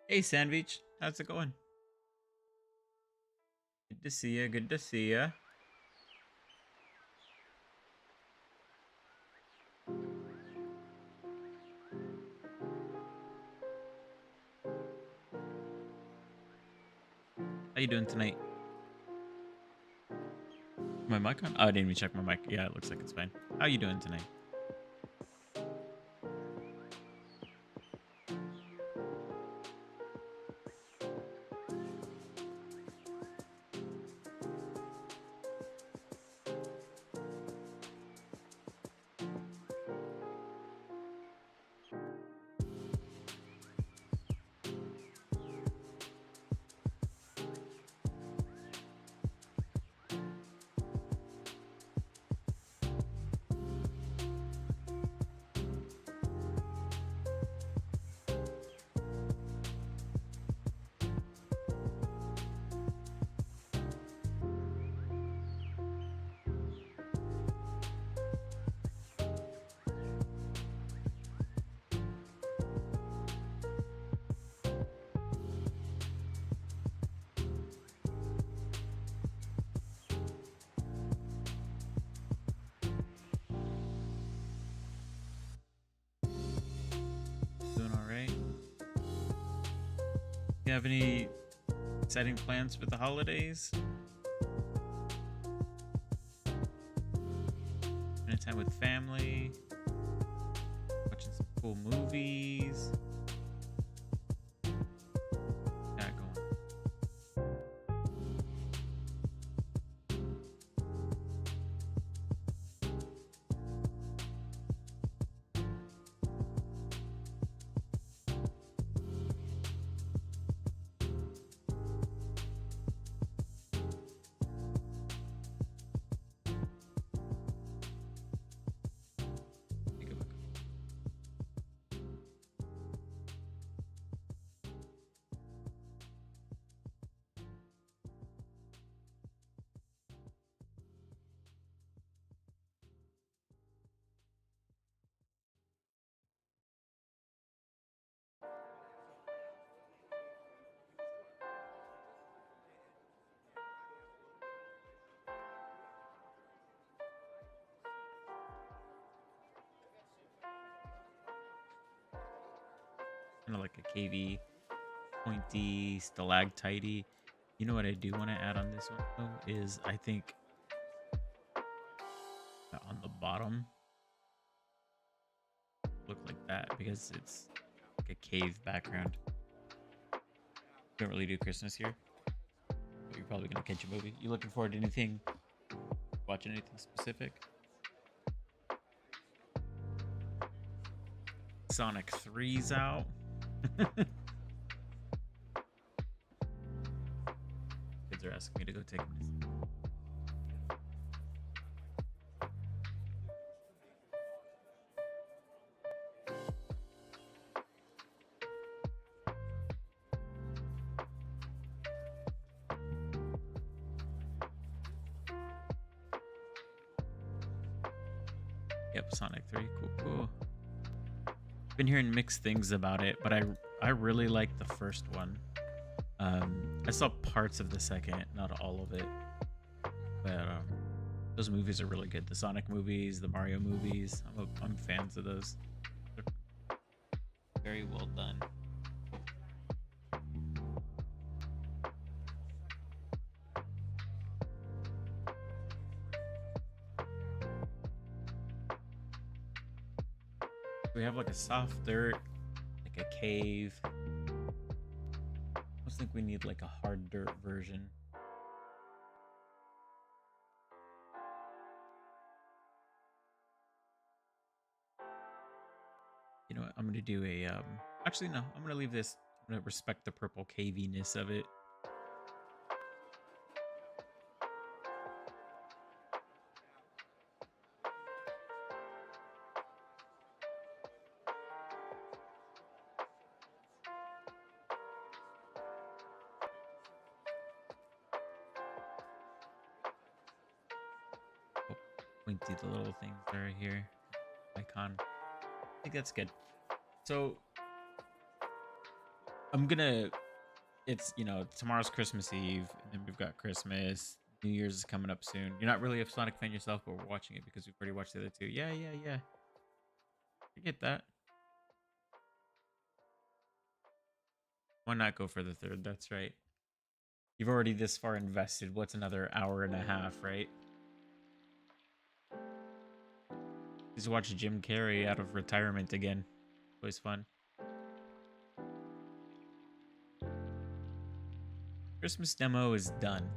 Hey, Sandwich. How's it going? Good to see you. Good to see you. How you doing tonight? My mic on? Oh, I didn't even check my mic. Yeah, it looks like it's fine. How you doing tonight? Doing all right. You have any exciting plans for the holidays? Spending time with family? Watching some cool movies? Got going. Take a look. Kind of like a cavey, pointy, stalactitey. You know what I do want to add on this one though is I think on the bottom look like that because it's like a cave background. Don't really do Christmas here, but you're probably gonna catch a movie. You looking forward to anything? Watching anything specific? Sonic 3's out. Kids are asking me to go take them. Yep, Sonic 3. Cool, cool. Been hearing mixed things about it, but I really like the first one. I saw parts of the second, not all of it, but those movies are really good. The Sonic movies, the Mario movies. I'm fans of those. They're very well done. We have like a soft dirt, like a cave. I almost think we need like a hard dirt version. You know what? I'm gonna do a actually no, I'm gonna leave this. I'm gonna respect the purple caviness of it. Oh, pointy the little things that are here. Icon. I think that's good. So I'm gonna it's tomorrow's Christmas Eve, and then we've got Christmas. New Year's is coming up soon. You're not really a Sonic fan yourself, but we're watching it because we've already watched the other two. Yeah, yeah, yeah. I get that. Why not go for the third? That's right. You've already this far invested. What's another hour and a half, right? Just watch Jim Carrey out of retirement again. Always fun. Christmas demo is done.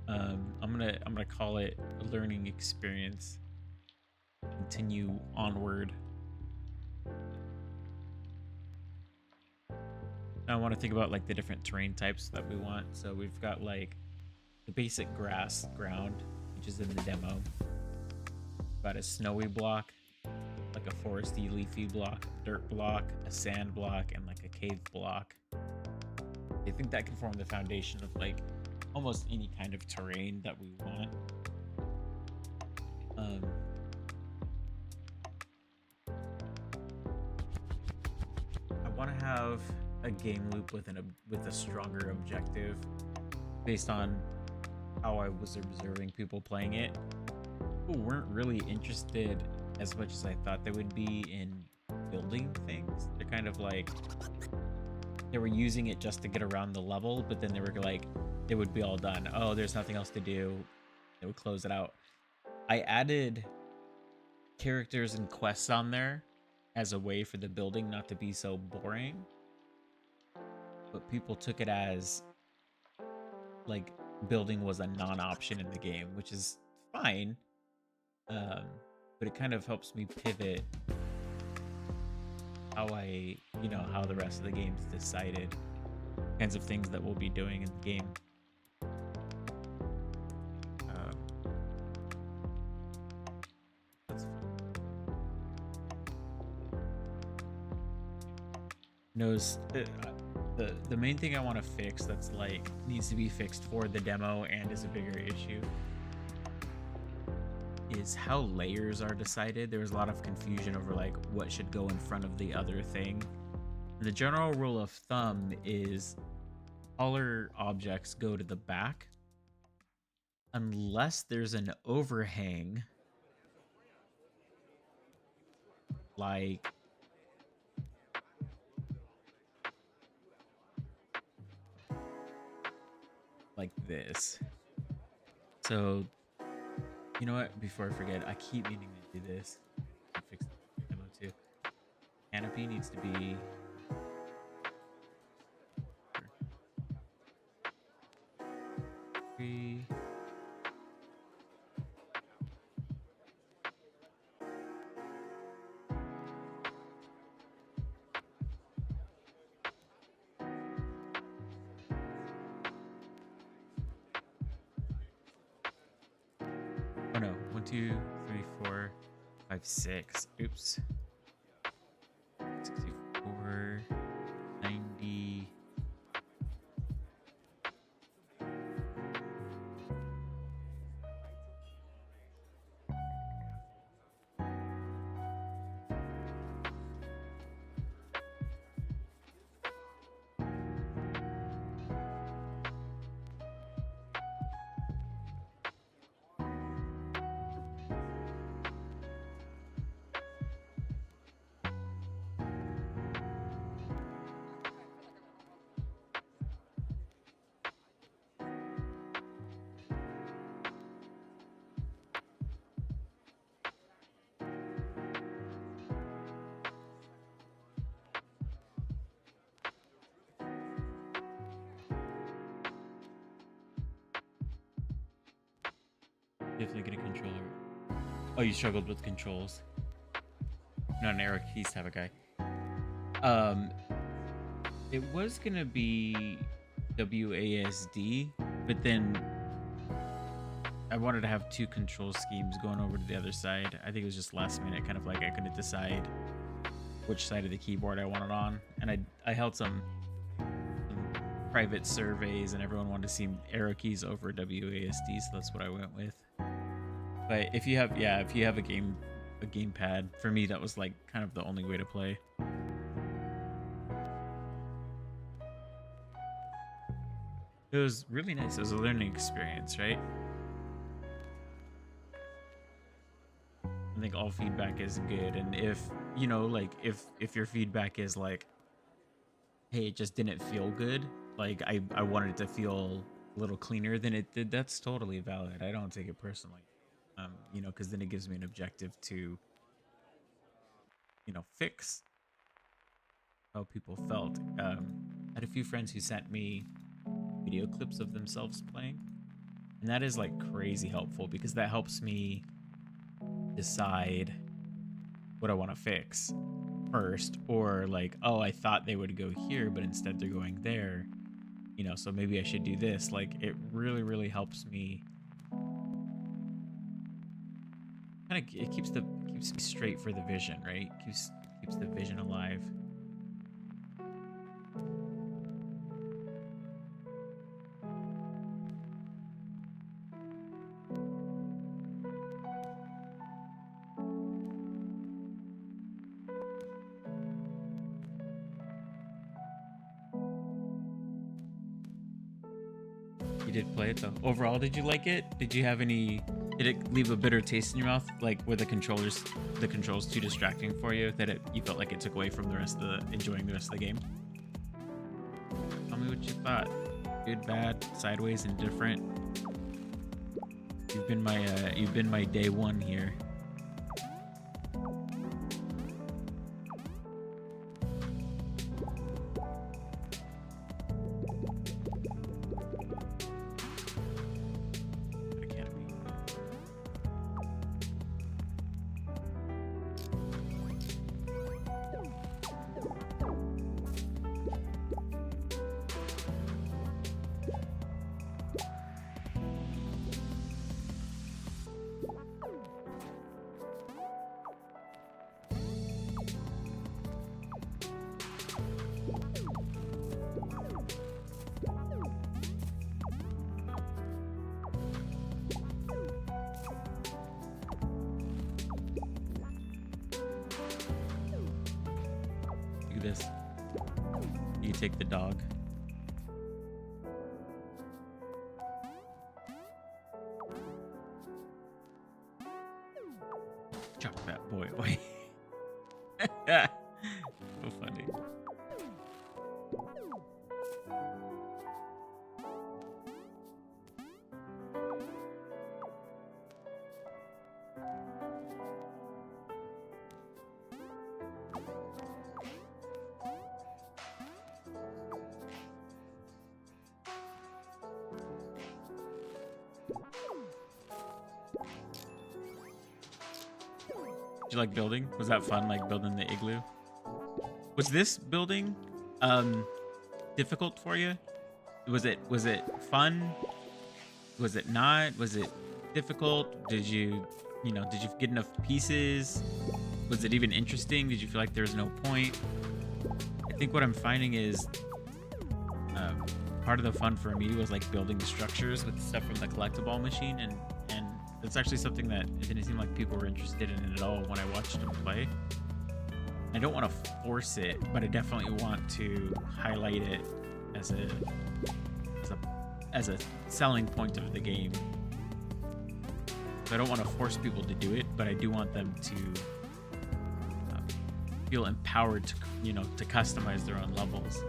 I'm gonna call it a learning experience. Continue onward. Now I want to think about like the different terrain types that we want. So we've got like the basic grass ground, which is in the demo. We've got a snowy block, like a foresty leafy block, a dirt block, a sand block, and like a cave block. I think that can form the foundation of like almost any kind of terrain that we want. I want to have a game loop with a stronger objective based on how I was observing people playing it, who weren't really interested as much as I thought they would be in building things. They're kind of like they were using it just to get around the level, but then they were like they would be all done. Oh, there's nothing else to do. They would close it out. I added characters and quests on there as a way for the building not to be so boring, but people took it as like building was a non-option in the game, which is fine, but it kind of helps me pivot how how the rest of the game's decided, kinds of things that we'll be doing in the game. That's fun. Knows the main thing I want to fix that's like needs to be fixed for the demo and is a bigger issue is how layers are decided. There was a lot of confusion over like what should go in front of the other thing. The general rule of thumb is taller objects go to the back unless there's an overhang like this. So, you know what? Before I forget, I keep meaning to do this. I'll fix the demo too. Canopy needs to be. Three. Oh no, 1, 2, 3, 4, 5, 6. Oops. 64, 90. Definitely get a controller. Oh, you struggled with controls. Not an arrow keys type of guy. It was gonna be WASD, but then I wanted to have two control schemes going over to the other side. I think it was just last minute, kind of like I couldn't decide which side of the keyboard I wanted on, and I held some private surveys, and everyone wanted to see arrow keys over WASD, so that's what I went with. But if you have a gamepad, for me that was like kind of the only way to play. It was really nice. It was a learning experience, right? I think all feedback is good, and if you know, like if your feedback is like, hey, it just didn't feel good, like I wanted it to feel a little cleaner than it did, that's totally valid. I don't take it personally. You know, because then it gives me an objective to, you know, fix how people felt. I had a few friends who sent me video clips of themselves playing, and that is like crazy helpful, because that helps me decide what I want to fix first, or like, oh, I thought they would go here, but instead they're going there, you know, so maybe I should do this. Like, it really helps me. Kind of, it keeps me straight for the vision, right? Keeps the vision alive. You did play it though. Overall, did you like it? Did you have any? Did it leave a bitter taste in your mouth? Like, were the controls too distracting for you that you felt like it took away from enjoying the rest of the game? Tell me what you thought. Good, bad, sideways, indifferent. You've been my day one here. This. You take the dog. Chop that boy away. So funny. Did you like building? Was that fun, like building the igloo? Was this building difficult for you? Was it fun? Was it not? Was it difficult? Did you get enough pieces? Was it even interesting? Did you feel like there was no point? I think what I'm finding is part of the fun for me was like building the structures with stuff from the collectible machine, and it's actually something that it didn't seem like people were interested in at all when I watched them play. I don't want to force it, but I definitely want to highlight it as a selling point of the game. So I don't want to force people to do it, but I do want them to feel empowered to, to customize their own levels.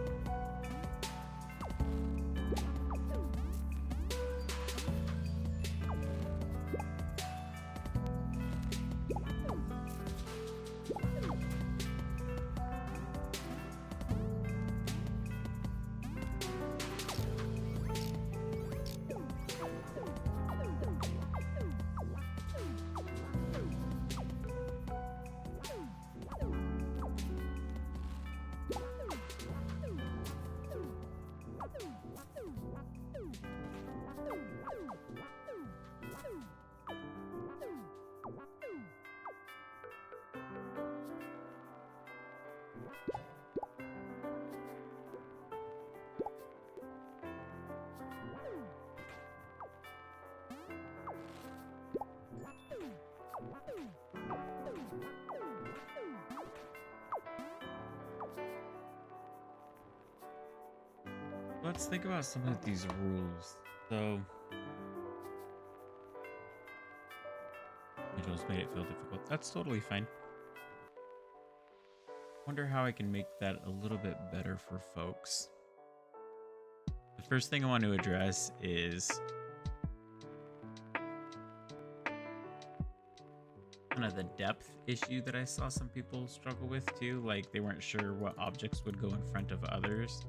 Let's think about some of these rules. So, I just made it feel difficult. That's totally fine. Wonder how I can make that a little bit better for folks. The first thing I want to address is kind of the depth issue that I saw some people struggle with too. Like they weren't sure what objects would go in front of others.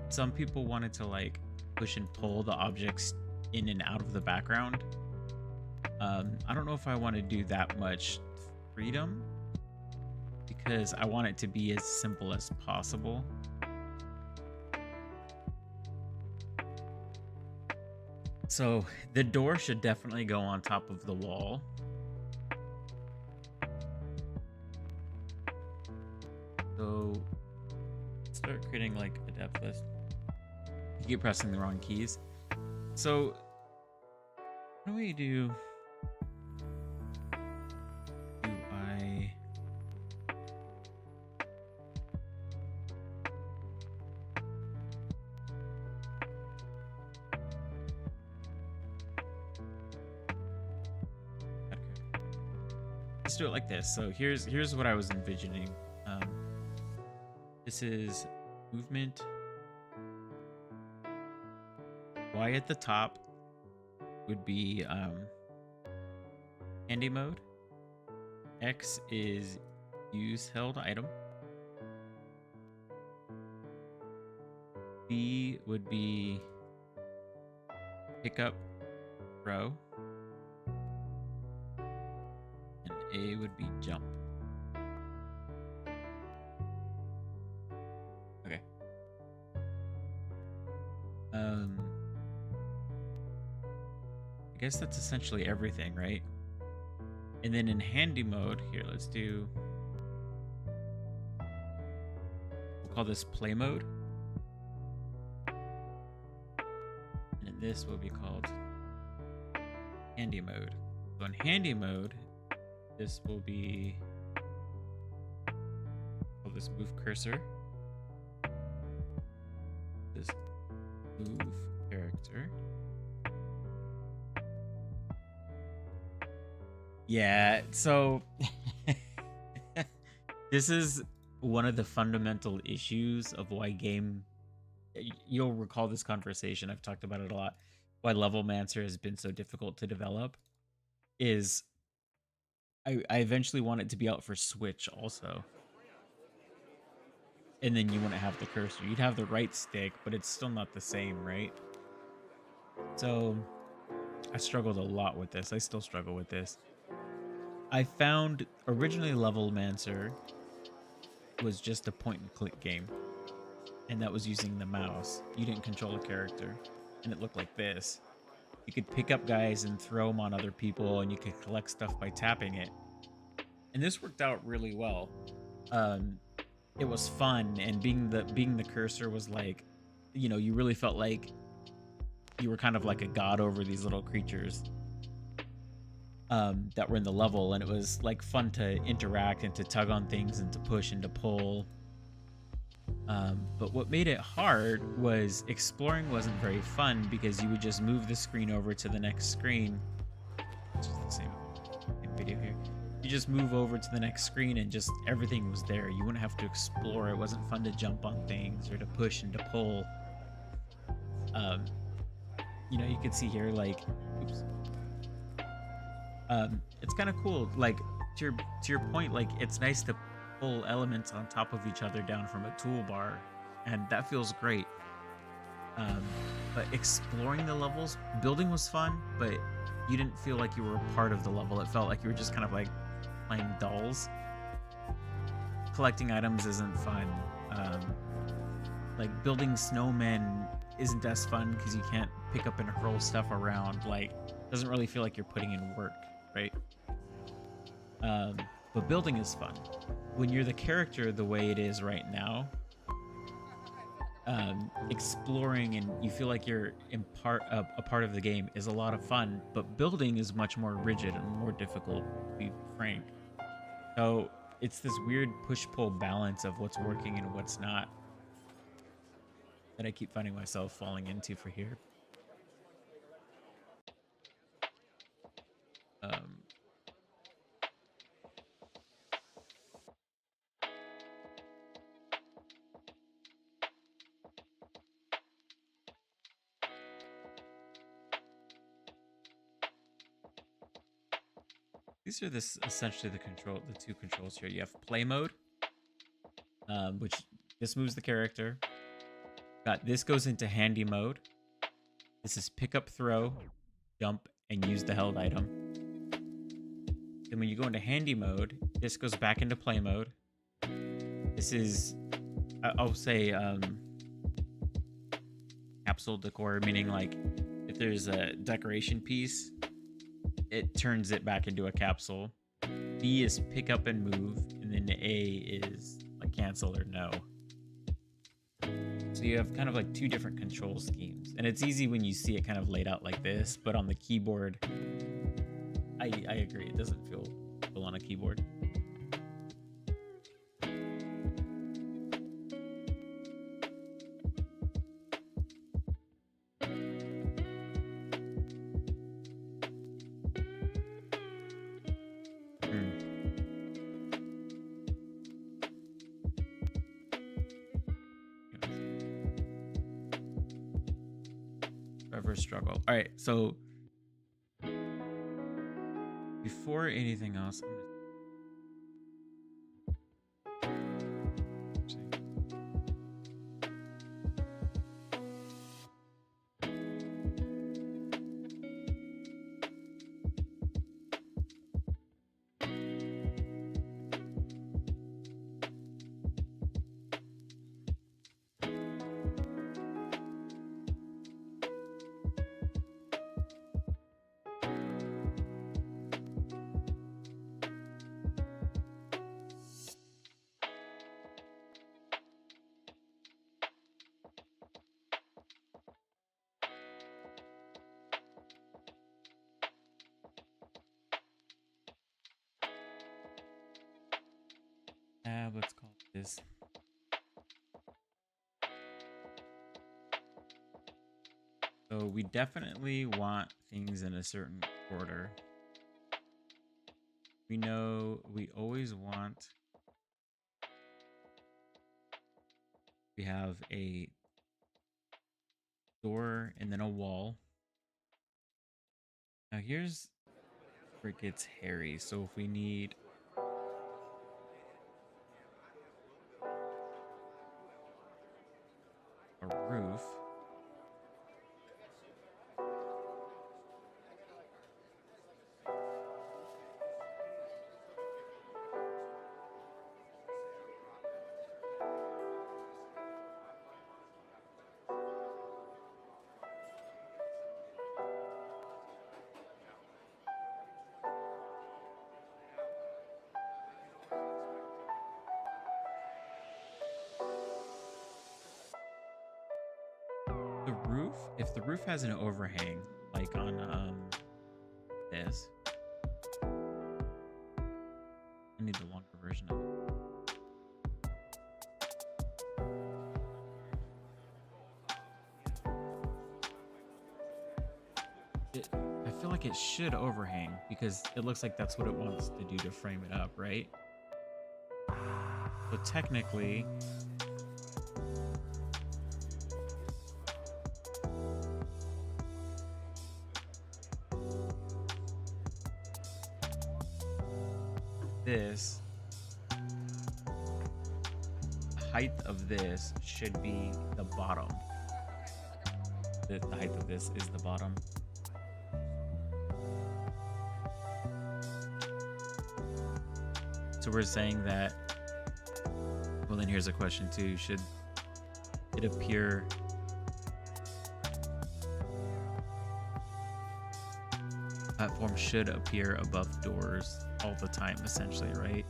Some people wanted to like push and pull the objects in and out of the background. I don't know if I want to do that much freedom because I want it to be as simple as possible. So the door should definitely go on top of the wall. So start creating like a depth list. You keep pressing the wrong keys. So what do we do? Let's do it like this. So here's what I was envisioning. This is movement. Y at the top would be handy mode. X is use held item. B would be pick up row. And A would be jump. Okay. I guess that's essentially everything, right? And then in handy mode, here, let's do, we'll call this play mode. And then this will be called handy mode. So in handy mode, this will be, call this move cursor. This move character. Yeah, so this is one of the fundamental issues of why you'll recall this conversation, I've talked about it a lot, why Levelmancer has been so difficult to develop, is I eventually want it to be out for Switch also. And then you wouldn't have the cursor. You'd have the right stick, but it's still not the same, right? So I struggled a lot with this. I still struggle with this. I found originally Levelmancer was just a point and click game, and that was using the mouse. You didn't control a character, and it looked like this. You could pick up guys and throw them on other people, and you could collect stuff by tapping it. And this worked out really well. It was fun, and being the cursor was like, you know, you really felt like you were kind of like a god over these little creatures that were in the level, and it was like fun to interact and to tug on things and to push and to pull. But what made it hard was exploring wasn't very fun because you would just move the screen over to the next screen. It's just the same video here. You just move over to the next screen and just everything was there. You wouldn't have to explore. It wasn't fun to jump on things or to push and to pull. You know, you can see here, like, oops. It's kind of cool. Like to your point, like it's nice to pull elements on top of each other down from a toolbar, and that feels great. But exploring the levels, building was fun, but you didn't feel like you were a part of the level. It felt like you were just kind of like playing dolls. Collecting items isn't fun. Like building snowmen isn't as fun because you can't pick up and hurl stuff around. Like, doesn't really feel like you're putting in work, right? But building is fun. When you're the character the way it is right now, exploring and you feel like you're a part of the game is a lot of fun, but building is much more rigid and more difficult, to be frank. So it's this weird push-pull balance of what's working and what's not. that I keep finding myself falling into for here. Um, these are essentially the two controls here. You have play mode, which just moves the character. Got this goes into handy mode. This is pick up, throw, jump, and use the held item. Then when you go into handy mode, this goes back into play mode. This is, I'll say, capsule decor, meaning like if there's a decoration piece, it turns it back into a capsule. B is pick up and move, and then A is like cancel or no. So you have kind of like two different control schemes, and it's easy when you see it kind of laid out like this, but on the keyboard, I agree, it doesn't feel full on a keyboard. Struggle. All right, so before anything else, let's call this. So we definitely want things in a certain order. We know we always want. We have a door and then a wall. Now here's where it gets hairy. So if we need a roof, the roof, if the roof has an overhang, like on this, I need the longer version of it. I feel like it should overhang because it looks like that's what it wants to do to frame it up, right? So technically, this, the height of this should be the bottom. The height of this is the bottom. So we're saying that, well, then here's a question too. Should it appear platform should appear above doors all the time, essentially, right?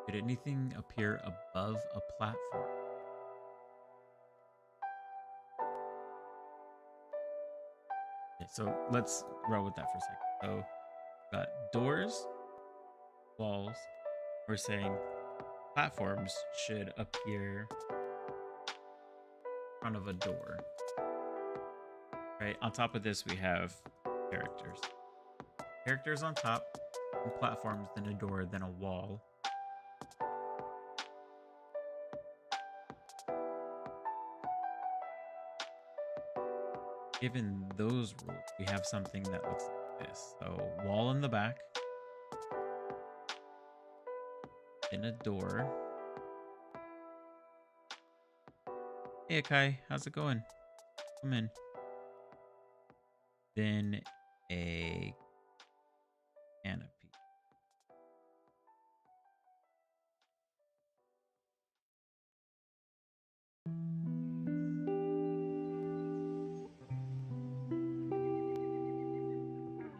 Should anything appear above a platform? Okay, so let's roll with that for a second. So got doors, walls. We're saying platforms should appear in front of a door. Right? On top of this, we have characters. Characters on top, and platforms, then a door, then a wall. Given those rules, we have something that looks like this. So wall in the back, then a door. Hey Akai, how's it going? Come in. Then a canopy.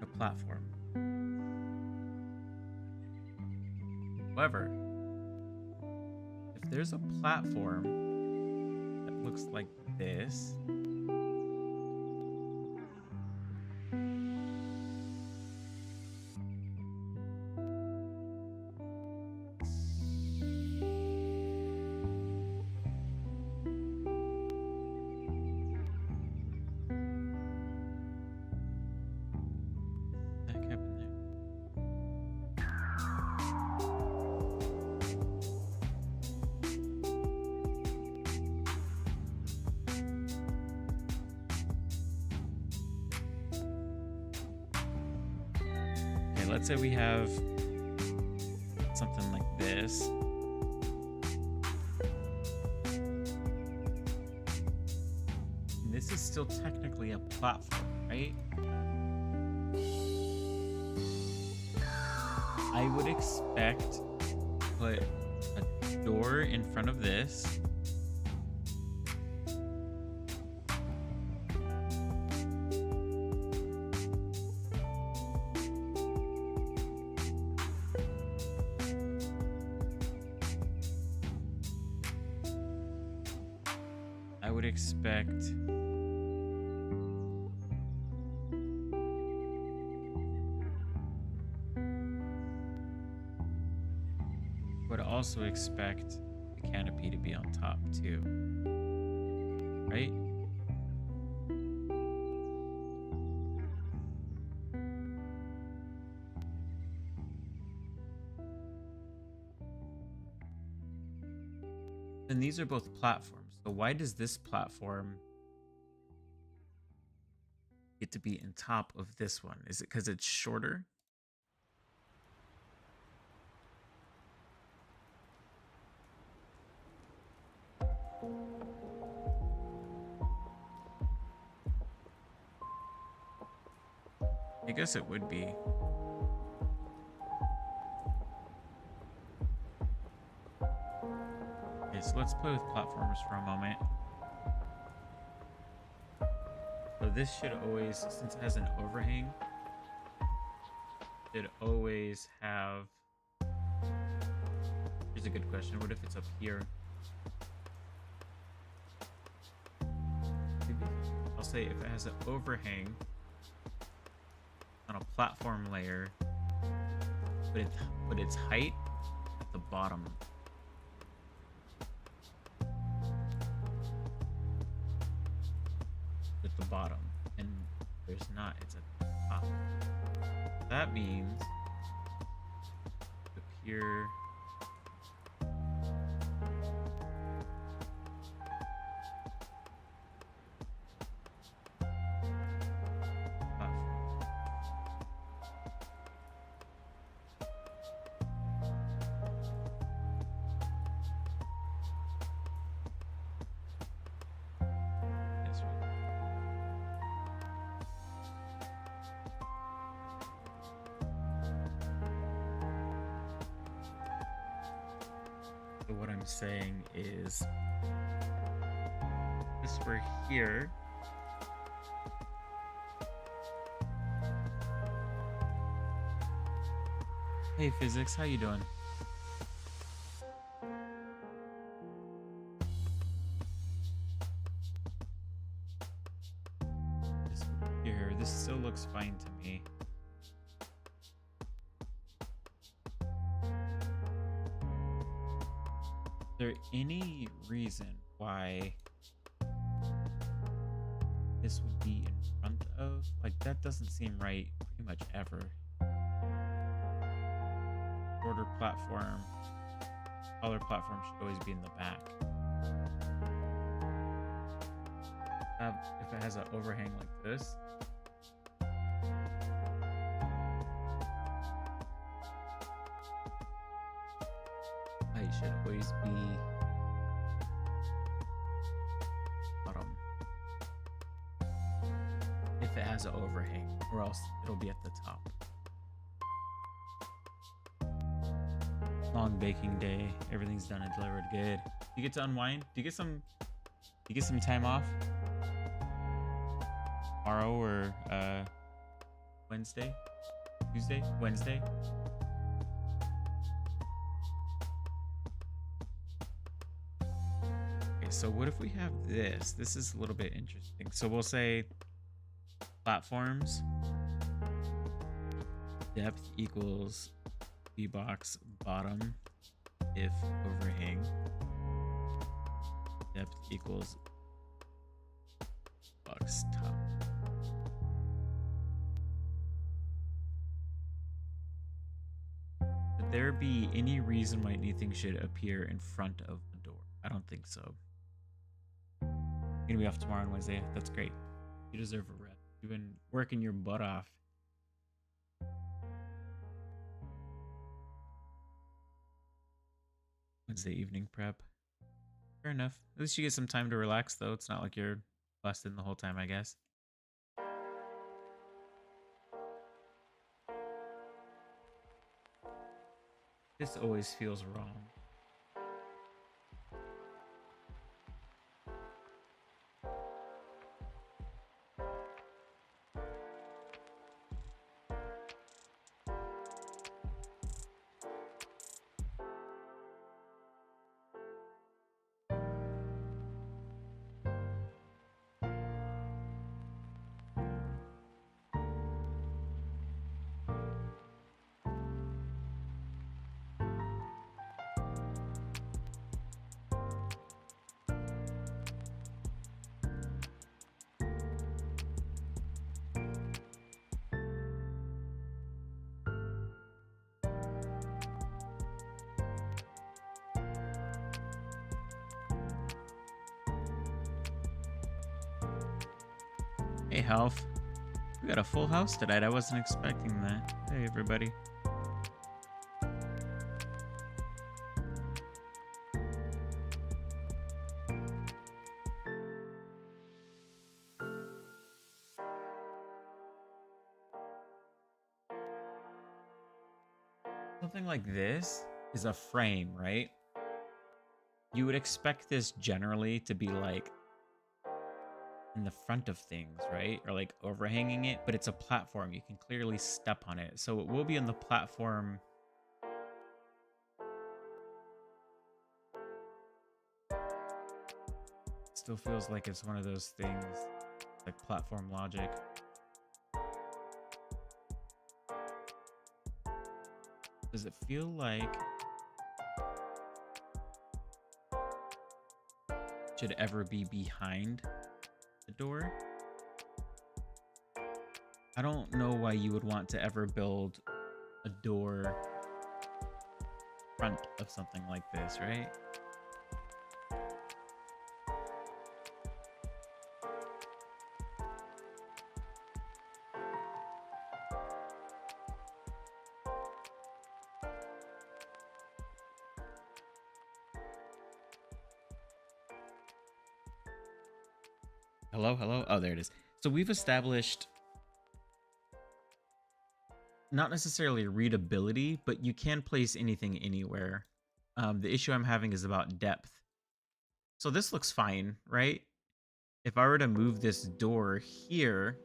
A platform. However, if there's a platform that looks like this, that happened there. Okay, let's say we have something like this. And this is still technically a platform, right? I would expect to put a door in front of this. I would expect would also expect the canopy to be on top too, right? And these are both platforms. So why does this platform get to be in top of this one? Is it because it's shorter? I guess it would be. Okay, so let's play with platformers for a moment. So this should always, since it has an overhang, should always have... Here's a good question. What if it's up here? Maybe I'll say if it has an overhang on a platform layer, but its height at the bottom. At the bottom, and there's not, it's at the top. That means appear what I'm saying is this were here, hey physics, how you doing? This still looks fine to me. Is there any reason why this would be in front of? Like, that doesn't seem right pretty much ever. Shorter platform. Taller platform should always be in the back. If it has an overhang like this. Height should always be bottom. If it has an overhang, or else it'll be at the top. Long baking day. Everything's done and delivered. Good. You get to unwind? Do you get some time off? Tomorrow or Wednesday? Tuesday? Wednesday? Okay, so what if we have this? This is a little bit interesting. So we'll say platforms depth equals B-box bottom if overhang. Depth equals box top. Would there be any reason why anything should appear in front of the door? I don't think so. You're gonna be off tomorrow and Wednesday. That's great. You deserve a rest. You've been working your butt off. Wednesday evening prep. Fair enough. At least you get some time to relax, though. It's not like you're busting the whole time, I guess. This always feels wrong. Hey, Half. We got a full house tonight. I wasn't expecting that. Hey, everybody. Something like this is a frame, right? You would expect this generally to be like in the front of things, right? Or like overhanging it, but it's a platform. You can clearly step on it. So it will be on the platform. Still feels like it's one of those things, like platform logic. Does it feel like it should ever be behind the door? I don't know why you would want to ever build a door front of something like this, right? Hello, hello. Oh, there it is. So we've established not necessarily readability, but you can place anything anywhere. The issue I'm having is about depth. So this looks fine, right? If I were to move this door here,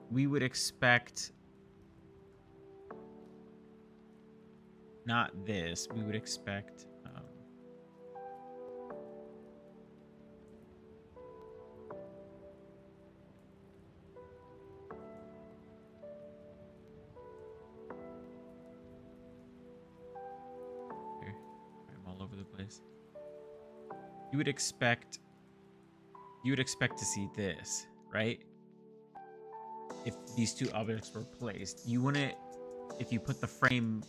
we would expect not this. We would expect this. You would expect to see this, right? If these two objects were placed, you wouldn't, if you put the frame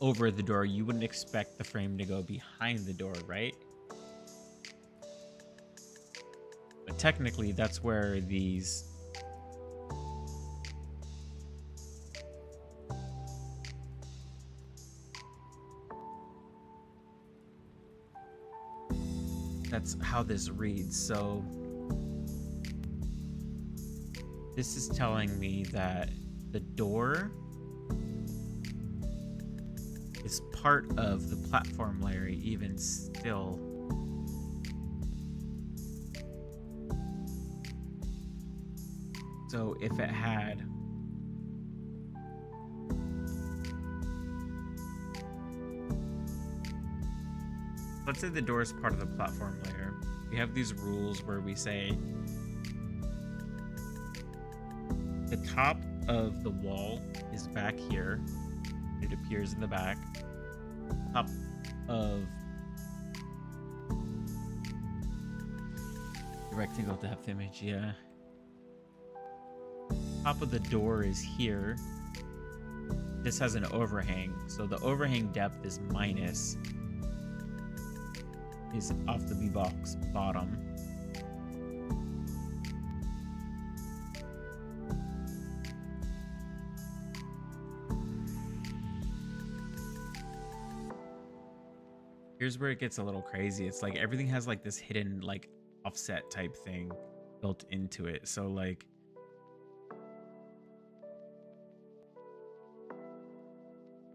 over the door, you wouldn't expect the frame to go behind the door, right? But technically, that's where these that's how this reads. So this is telling me that the door is part of the platform layer even still. So if it had, let's say the door is part of the platform layer. We have these rules where we say the top of the wall is back here. It appears in the back. Top of the rectangle depth image, yeah. Top of the door is here. This has an overhang, so the overhang depth is minus, is off the B-box bottom. Here's where it gets a little crazy. It's like everything has like this hidden like offset type thing built into it. So like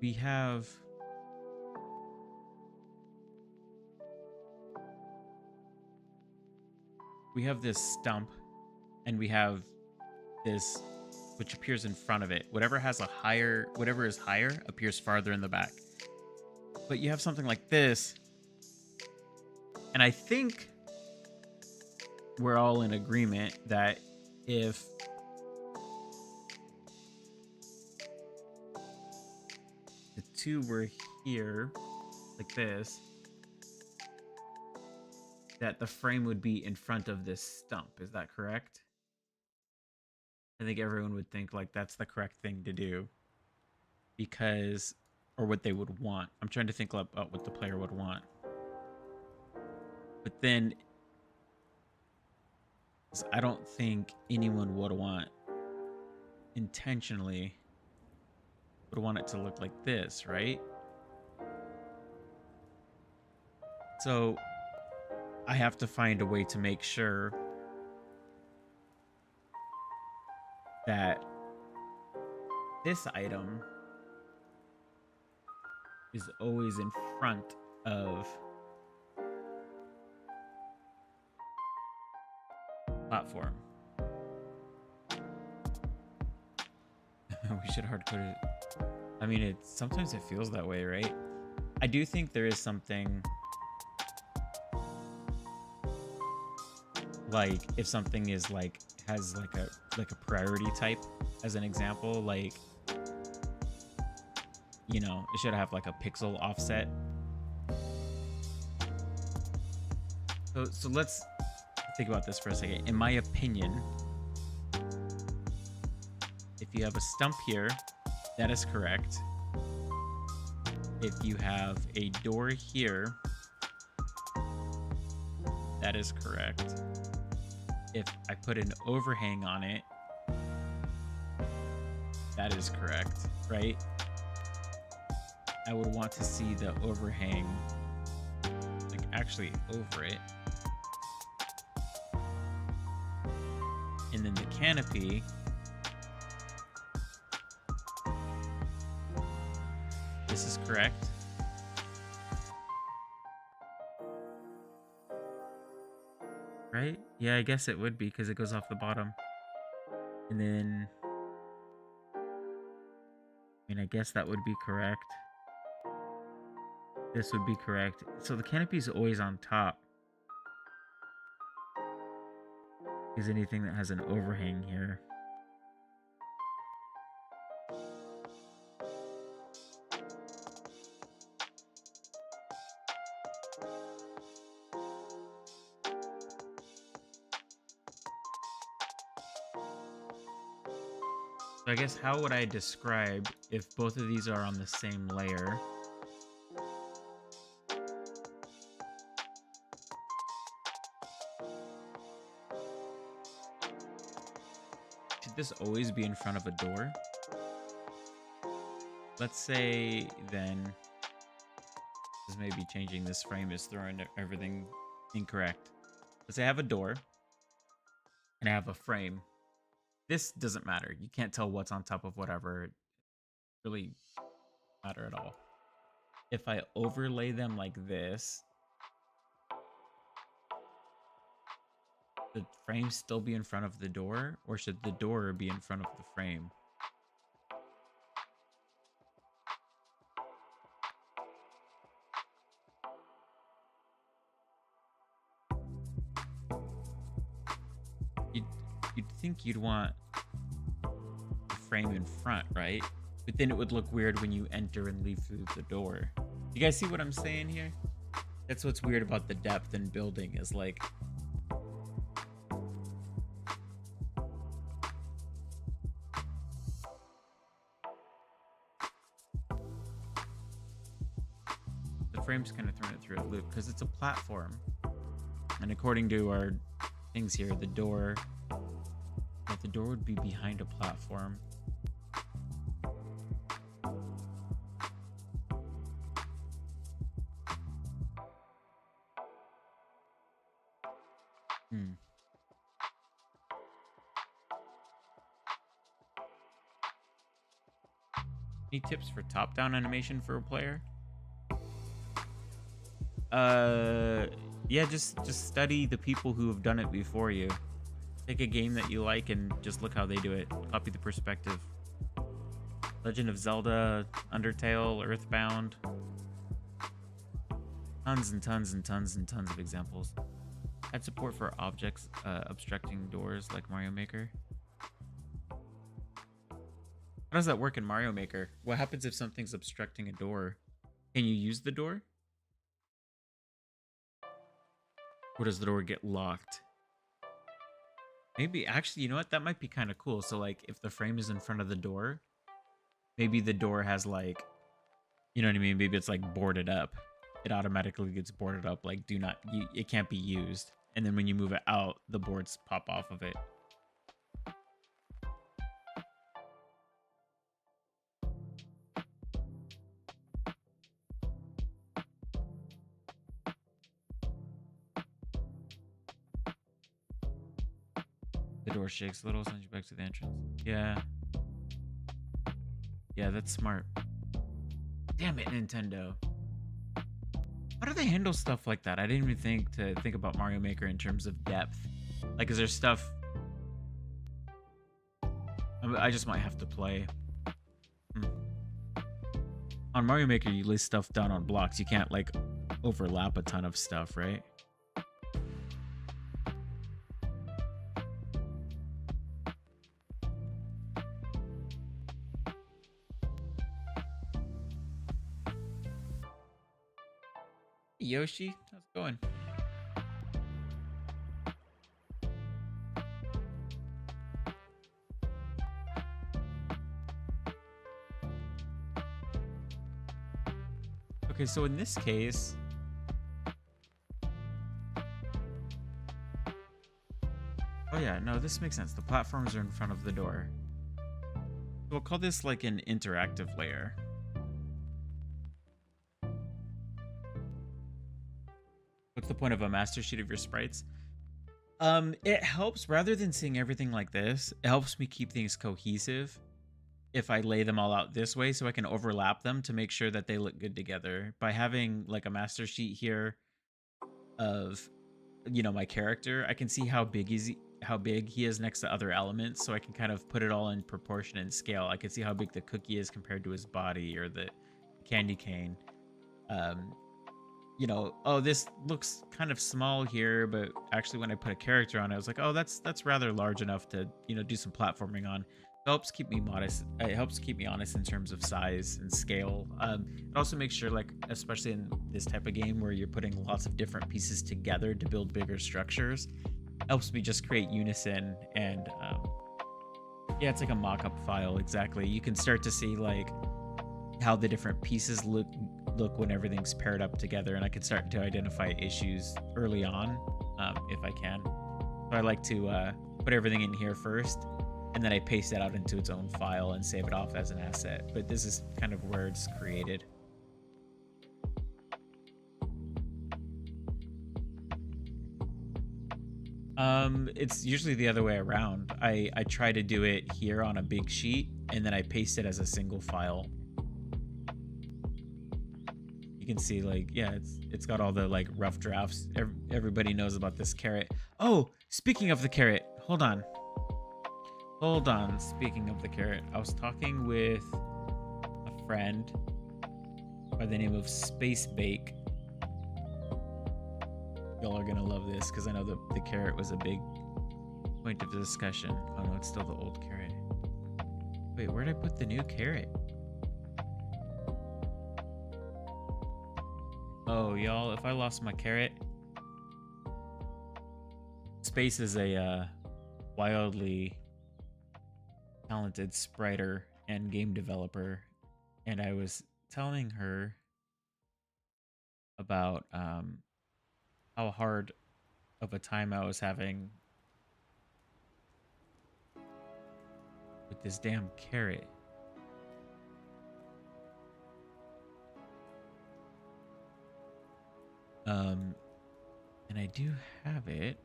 we have this stump and we have this which appears in front of it. Whatever is higher appears farther in the back. But you have something like this, and I think we're all in agreement that if the two were here, like this, that the frame would be in front of this stump. Is that correct? I think everyone would think like that's the correct thing to do, because, or what they would want. I'm trying to think about what the player would want. But then I don't think anyone would want intentionally would want it to look like this, right? So I have to find a way to make sure that this item is always in front of platform. We should hard code it. I mean, sometimes it feels that way, right? I do think there is something like if something is like has like a priority type as an example, like, you know, it should have like a pixel offset. So let's think about this for a second. In my opinion, if you have a stump here, that is correct. If you have a door here, that is correct. If I put an overhang on it, that is correct, right? I would want to see the overhang like actually over it. And then the canopy, this is correct. Right? Yeah, I guess it would be because it goes off the bottom. And then, I mean, I guess that would be correct. This would be correct. So the canopy is always on top. Is anything that has an overhang here. So I guess how would I describe if both of these are on the same layer? Should this always be in front of a door? Let's say then, this may be changing, this frame is throwing everything incorrect. Let's say I have a door and I have a frame. This doesn't matter. You can't tell what's on top of whatever. It really matter at all. If I overlay them like this, the frame still be in front of the door, or should the door be in front of the frame? You'd, you'd think you'd want the frame in front, right? But then it would look weird when you enter and leave through the door. You guys see what I'm saying here? That's what's weird about the depth in building, is like, the frame's kind of throwing it through a loop because it's a platform. And according to our things here, the door would be behind a platform. Any tips for top-down animation for a player? Yeah, just study the people who have done it before you. Take a game that you like and just look how they do it. Copy the perspective. Legend of Zelda, Undertale, Earthbound. Tons and tons and tons and tons of examples. Add support for objects obstructing doors like Mario Maker. How does that work in Mario Maker? What happens if something's obstructing a door? Can you use the door? Or does the door get locked? Maybe, actually, you know what? That might be kind of cool. So, like, if the frame is in front of the door, maybe the door has, like, you know what I mean? Maybe it's, like, boarded up. It automatically gets boarded up. Like, it can't be used. And then when you move it out, the boards pop off of it. The door shakes a little, sends you back to the entrance. Yeah. Yeah, that's smart. Damn it, Nintendo. How do they handle stuff like that? I didn't even think about Mario Maker in terms of depth. Like, is there stuff... I just might have to play. On Mario Maker, you lay stuff down on blocks. You can't, like, overlap a ton of stuff, right? Hey, Yoshi, how's it going? Okay, so in this case... Oh yeah, no, this makes sense. The platforms are in front of the door. We'll call this like an interactive layer. What's the point of a master sheet of your sprites? It helps, rather than seeing everything like this, it helps me keep things cohesive if I lay them all out this way, so I can overlap them to make sure that they look good together. By having like a master sheet here of, you know, my character, I can see how big he is next to other elements, so I can kind of put it all in proportion and scale. I can see how big the cookie is compared to his body, or the candy cane. You know, oh, this looks kind of small here, but actually when I put a character on it, I was like, oh, that's rather large enough to, you know, do some platforming on. It helps keep me modest. It helps keep me honest in terms of size and scale. It also makes sure, like, especially in this type of game where you're putting lots of different pieces together to build bigger structures, helps me just create unison and Yeah, it's like a mock-up file, exactly. You can start to see like how the different pieces look when everything's paired up together, and I can start to identify issues early on, if I can. So I like to put everything in here first, and then I paste it out into its own file and save it off as an asset. But this is kind of where it's created. It's usually the other way around. I try to do it here on a big sheet, and then I paste it as a single file. You can see like, yeah, it's got all the like rough drafts. Everybody knows about this carrot. Oh, speaking of the carrot, hold on. Hold on. Speaking of the carrot, I was talking with a friend by the name of Space Bake. Y'all are gonna love this because I know the carrot was a big point of discussion. Oh no, it's still the old carrot. Wait, where'd I put the new carrot? Oh, y'all, if I lost my carrot. Space is a wildly talented spriter and game developer, and I was telling her about how hard of a time I was having with this damn carrot. And I do have it.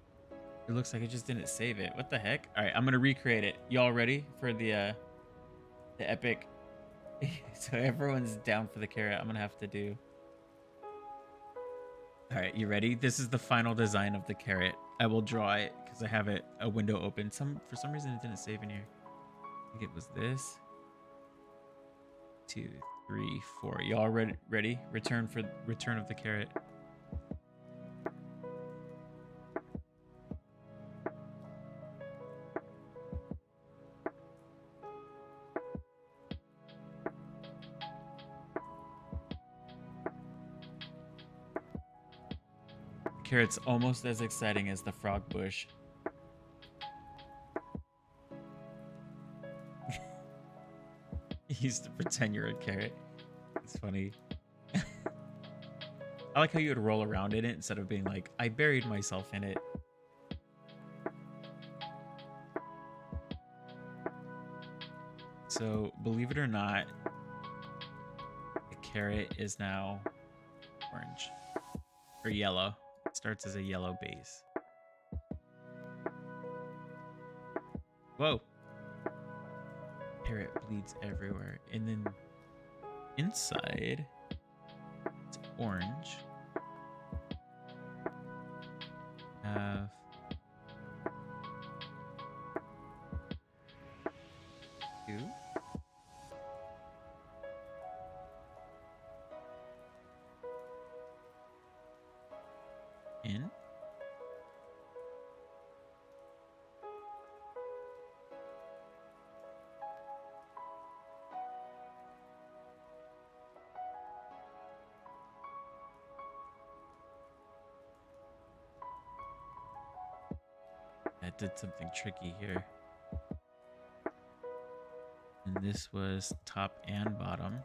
It looks like I just didn't save it. What the heck? All right, I'm gonna recreate it. Y'all ready for the epic? So everyone's down for the carrot. I'm gonna have to do. All right, you ready? This is the final design of the carrot. I will draw it because I have it a window open. For some reason it didn't save in here. I think it was this. 2, 3, 4. Y'all ready? Return of the carrot. Carrot's almost as exciting as the frog bush. You used to pretend you're a carrot. It's funny. I like how you would roll around in it instead of being like, I buried myself in it. So, believe it or not, the carrot is now orange. Or yellow. It starts as a yellow base. Whoa. Carrot bleeds everywhere. And then inside, it's orange. Have two. In. I did something tricky here. And this was top and bottom.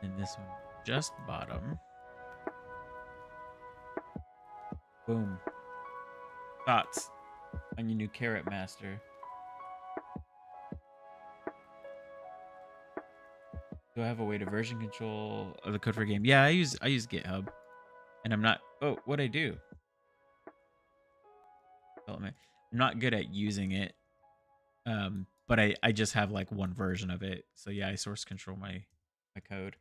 And this one just bottom. Boom. Thoughts on your new carrot master? Do I have a way to version control of the code for a game? Yeah, I use GitHub. And I'm not, oh, what'd I do? Development. I'm not good at using it. But I just have like one version of it. So yeah, I source control my code.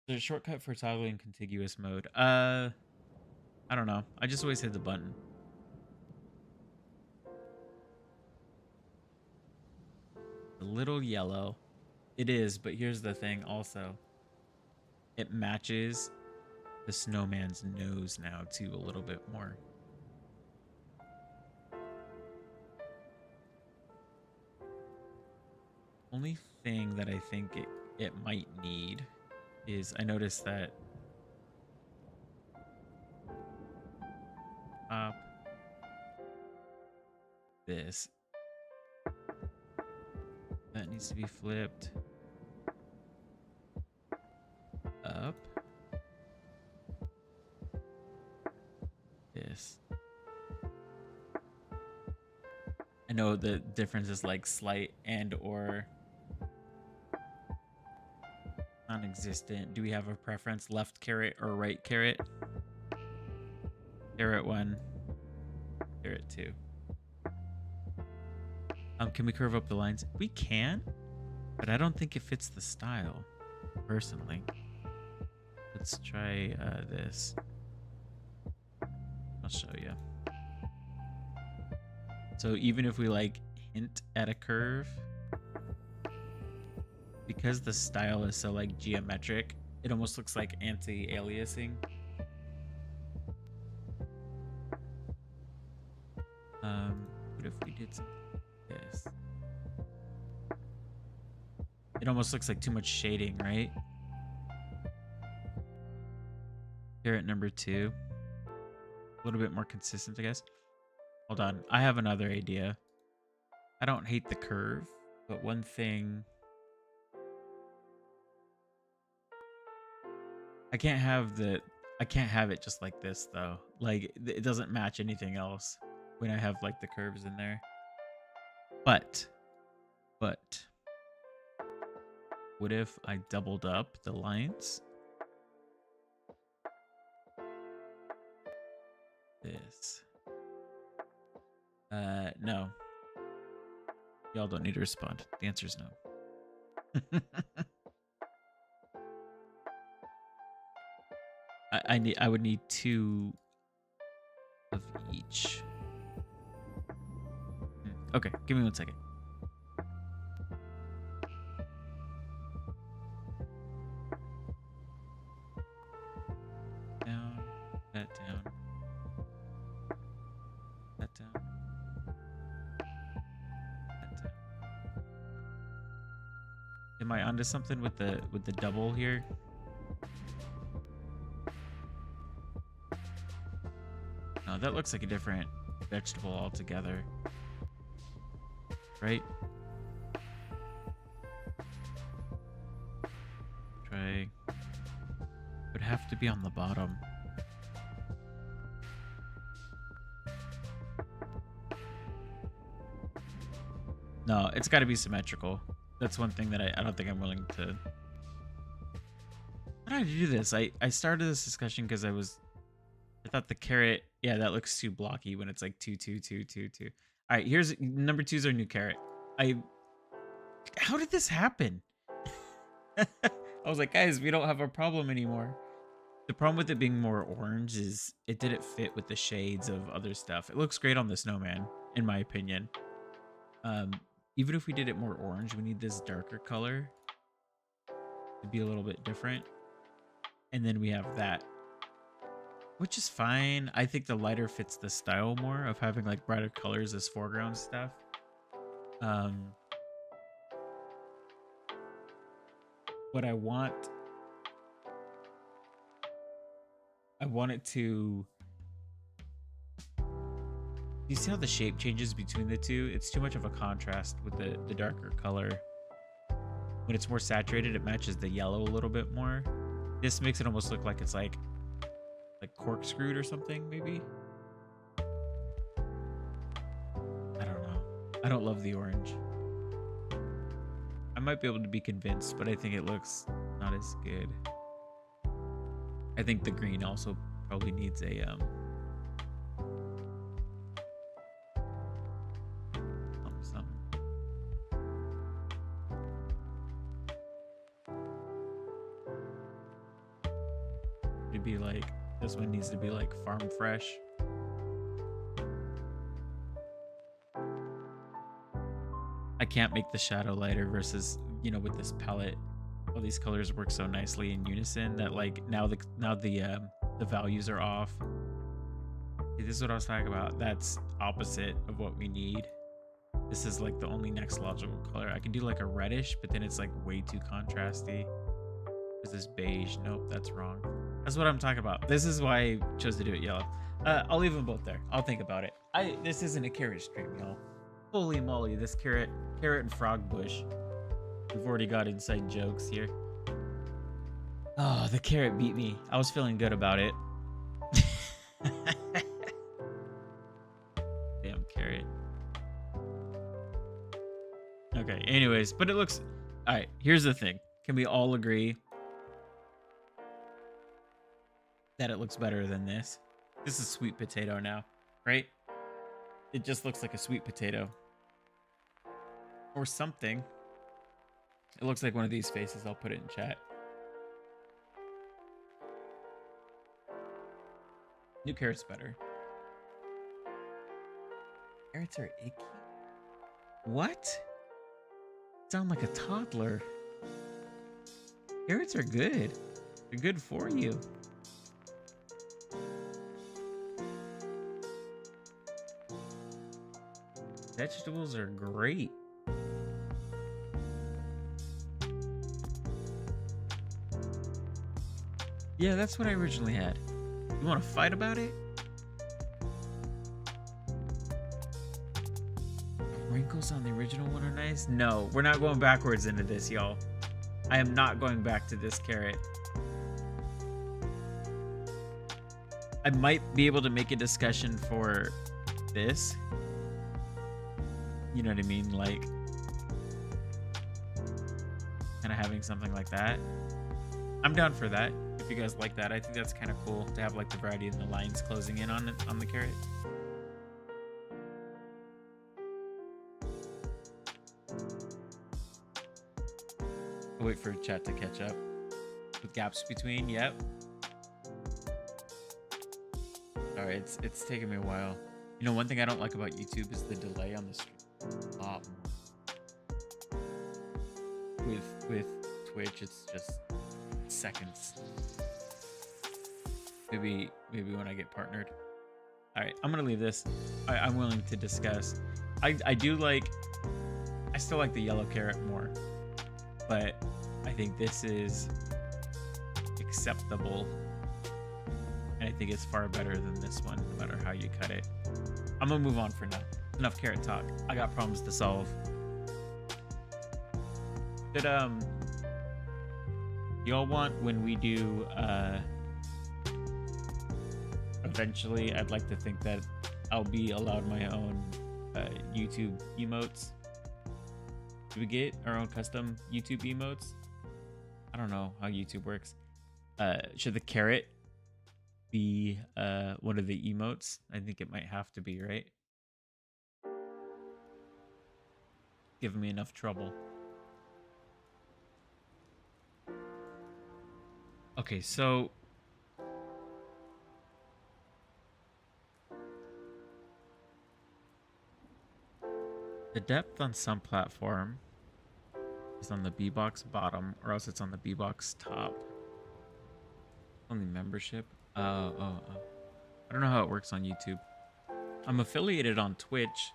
There's a shortcut for toggling contiguous mode. I don't know. I just always hit the button. A little yellow. It is, but here's the thing also. It matches the snowman's nose now too a little bit more. Only thing that I think it might need is I noticed that this. That needs to be flipped up. This. I know the difference is like slight and or non-existent. Do we have a preference? Left caret or right caret? Caret 1. Caret 2. Can we curve up the lines? We can, but I don't think it fits the style, personally. Let's try this. I'll show you. So even if we like hint at a curve, because the style is so like geometric, it almost looks like anti-aliasing. What if we did something like this? It almost looks like too much shading, right? Caret number 2. A little bit more consistent, I guess. Hold on. I have another idea. I don't hate the curve, but one thing... I can't have it just like this, though. Like, it doesn't match anything else when I have, like, the curves in there. But... what if I doubled up the lines? This. No. Y'all don't need to respond. The answer is no. I would need 2 of each. Okay, give me 1 second. Down, that down. That down. That down. Am I onto something with the double here? No, that looks like a different vegetable altogether. Right? Try. Would have to be on the bottom. No, it's got to be symmetrical. That's one thing that I don't think I'm willing to... How did I do this? I started this discussion because I thought the caret... Yeah, that looks too blocky when it's like 2, 2, 2, 2, 2. All right, here's number 2's our new caret. How did this happen? I was like, guys, we don't have a problem anymore. The problem with it being more orange is it didn't fit with the shades of other stuff. It looks great on the snowman, in my opinion. Even if we did it more orange, we need this darker color to be a little bit different. And then we have that, which is fine. I think the lighter fits the style more of having like brighter colors as foreground stuff. What I want it to... You see how the shape changes between the two? It's too much of a contrast with the darker color. When it's more saturated, it matches the yellow a little bit more. This makes it almost look like it's like corkscrewed or something, maybe? I don't know. I don't love the orange. I might be able to be convinced, but I think it looks not as good. I think the green also probably needs a something. It'd be like, this one needs to be like farm fresh. I can't make the shadow lighter versus, you know, with this palette, all these colors work so nicely in unison that like now the values are off. See, this is what I was talking about. That's opposite of what we need. This is like the only next logical color. I can do like a reddish, but then it's like way too contrasty. Is this beige? Nope, that's wrong. That's what I'm talking about. This is why I chose to do it yellow. I'll leave them both there. I'll think about it. This isn't a carrot stream, y'all. Holy moly, this carrot and frog bush. We've already got inside jokes here. Oh, the carrot beat me. I was feeling good about it. Damn carrot. Okay, anyways, but it looks... All right, here's the thing. Can we all agree that it looks better than this? This is sweet potato now, right? It just looks like a sweet potato. Or something. It looks like one of these faces. I'll put it in chat. New carrot's better. Carrots are icky? What? Sound like a toddler. Carrots are good. They're good for you. Vegetables are great. Yeah, that's what I originally had. You want to fight about it? Wrinkles on the original one are nice? No, we're not going backwards into this, y'all. I am not going back to this carrot. I might be able to make a discussion for this. You know what I mean? Like, kind of having something like that. I'm down for that. If you guys like that, I think that's kind of cool to have like the variety and the lines closing in on the carrot. I'll wait for chat to catch up. With gaps between, yep. Alright, it's taking me a while. You know, one thing I don't like about YouTube is the delay on the stream. With Twitch, it's just seconds. Maybe when I get partnered. Alright, I'm gonna leave this. I'm willing to discuss. I still like the yellow carrot more, but I think this is acceptable, and I think it's far better than this one, no matter how you cut it. I'm gonna move on for now. Enough carrot talk. I got problems to solve. Did y'all want, when we do eventually, I'd like to think that I'll be allowed my own YouTube emotes. Do we get our own custom YouTube emotes? I don't know how YouTube works. Should the carrot be one of the emotes? I think it might have to be, right? Giving me enough trouble. Okay, so the depth on some platform is on the B-Box bottom, or else it's on the B-Box top. Only membership. I don't know how it works on YouTube. I'm affiliated on Twitch.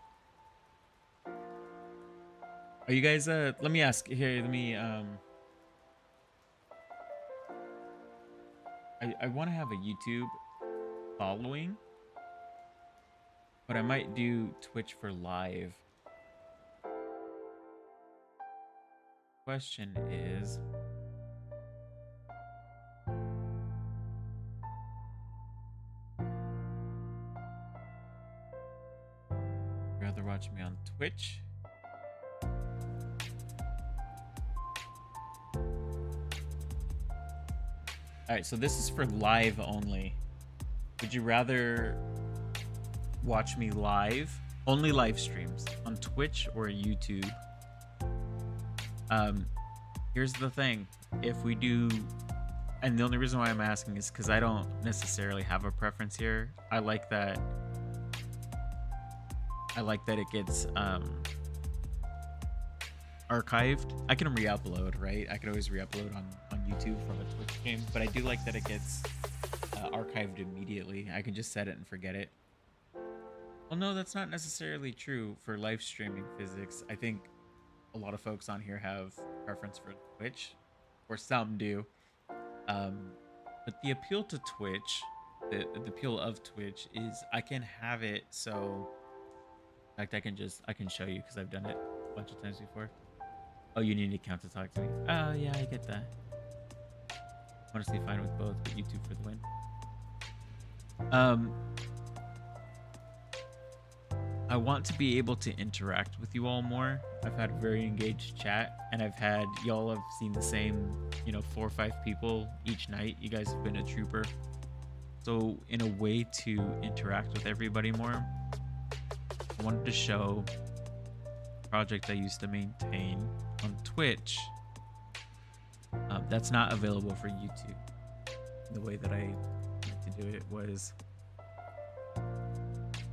Are you guys let me ask here, let me I want to have a YouTube following, but I might do Twitch for live. Question is, rather watch me on Twitch? All right, so this is for live only. Would you rather watch me live, only live streams, on Twitch or YouTube? Here's the thing. If we do, and the only reason why I'm asking is because I don't necessarily have a preference here. I like that it gets archived. I can re-upload, right? I could always re-upload on YouTube from a Twitch stream, but I do like that it gets archived immediately. I can just set it and forget it. Well, no, that's not necessarily true for live streaming physics. I think a lot of folks on here have preference for Twitch, or some do. But the appeal to Twitch, the appeal of Twitch is I can have it so In fact, I can show you because I've done it a bunch of times before. Oh, you need an account to talk to me. Oh yeah, I get that. Honestly, fine with both, but YouTube for the win. Um, I want to be able to interact with you all more. I've had a very engaged chat, and I've had y'all have seen the same, 4 or 5 people each night. You guys have been a trooper. So in a way to interact with everybody more, I wanted to show a project I used to maintain on Twitch. That's not available for YouTube. The way that I like to do it was,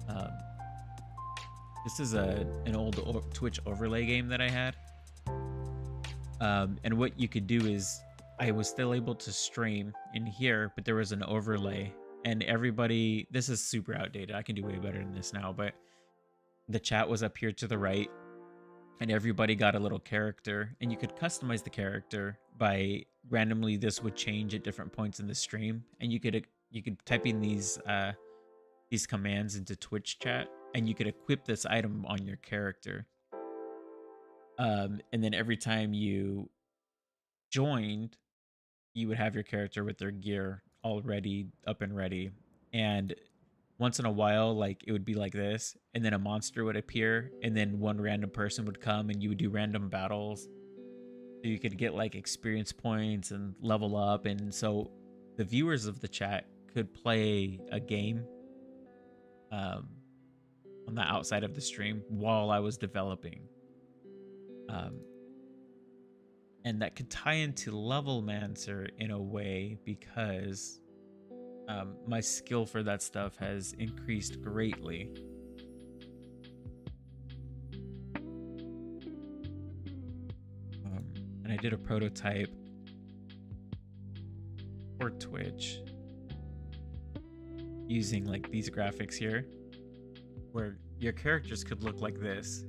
um, this is an old Twitch overlay game that I had. And what you could do is, I was still able to stream in here, but there was an overlay, and everybody, this is super outdated. I can do way better than this now, but the chat was up here to the right, and everybody got a little character, and you could customize the character by randomly, this would change at different points in the stream, and you could type in these commands into Twitch chat, and you could equip this item on your character. And then every time you joined, you would have your character with their gear already up and ready. And once in a while, like, it would be like this, and then a monster would appear, and then one random person would come, and you would do random battles. So you could get like experience points and level up. And so the viewers of the chat could play a game on the outside of the stream while I was developing. And that could tie into Levelmancer in a way, because my skill for that stuff has increased greatly. And I did a prototype for Twitch using like these graphics here, where your characters could look like this,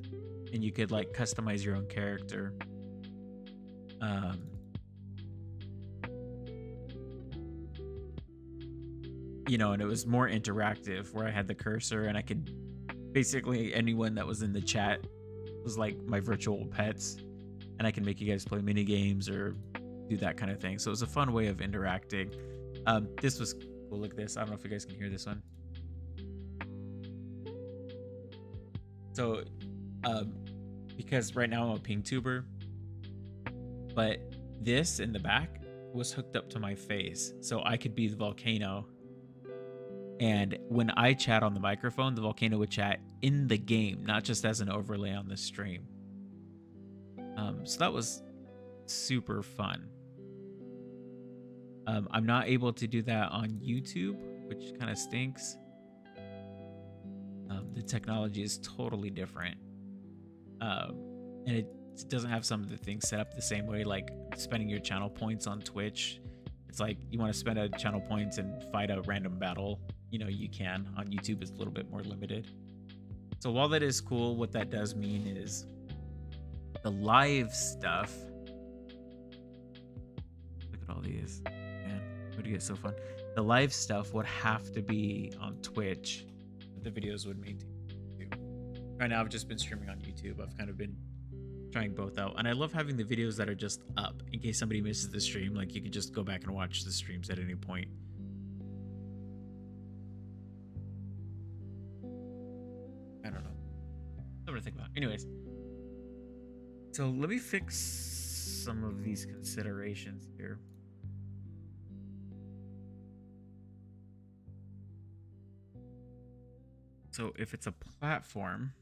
and you could like customize your own character. And it was more interactive, where I had the cursor, and I could basically, anyone that was in the chat was like my virtual pets, and I can make you guys play mini games or do that kind of thing. So it was a fun way of interacting. This was cool. Look at this. I don't know if you guys can hear this one. So because right now I'm a ping tuber, but this in the back was hooked up to my face, so I could be the volcano. And when I chat on the microphone, the volcano would chat in the game, not just as an overlay on the stream. So that was super fun. I'm not able to do that on YouTube, which kind of stinks. The technology is totally different. And it doesn't have some of the things set up the same way, like spending your channel points on Twitch. It's like, you want to spend a channel points and fight a random battle. You can. On YouTube, it's a little bit more limited. So while that is cool, what that does mean is the live stuff. Look at all these. Man, it would get so fun. The live stuff would have to be on Twitch, but the videos would maintain YouTube. Right now, I've just been streaming on YouTube. I've kind of been trying both out, and I love having the videos that are just up in case somebody misses the stream. Like, you could just go back and watch the streams at any point. I don't know. Something to think about. Anyways, so let me fix some of these considerations here. So if it's a platform,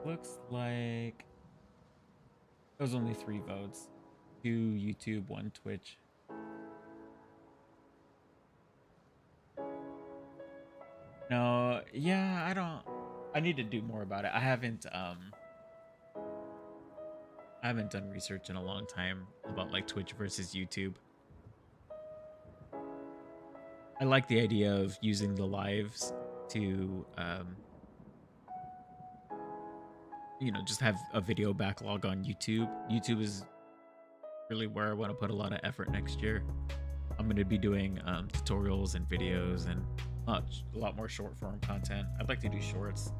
looks like there was only 3 votes. 2 YouTube, 1 Twitch. No, yeah, I need to do more about it. I haven't done research in a long time about like Twitch versus YouTube. I like the idea of using the lives to just have a video backlog on YouTube. YouTube is really where I want to put a lot of effort next year. I'm going to be doing tutorials and videos and a lot more short form content. I'd like to do shorts.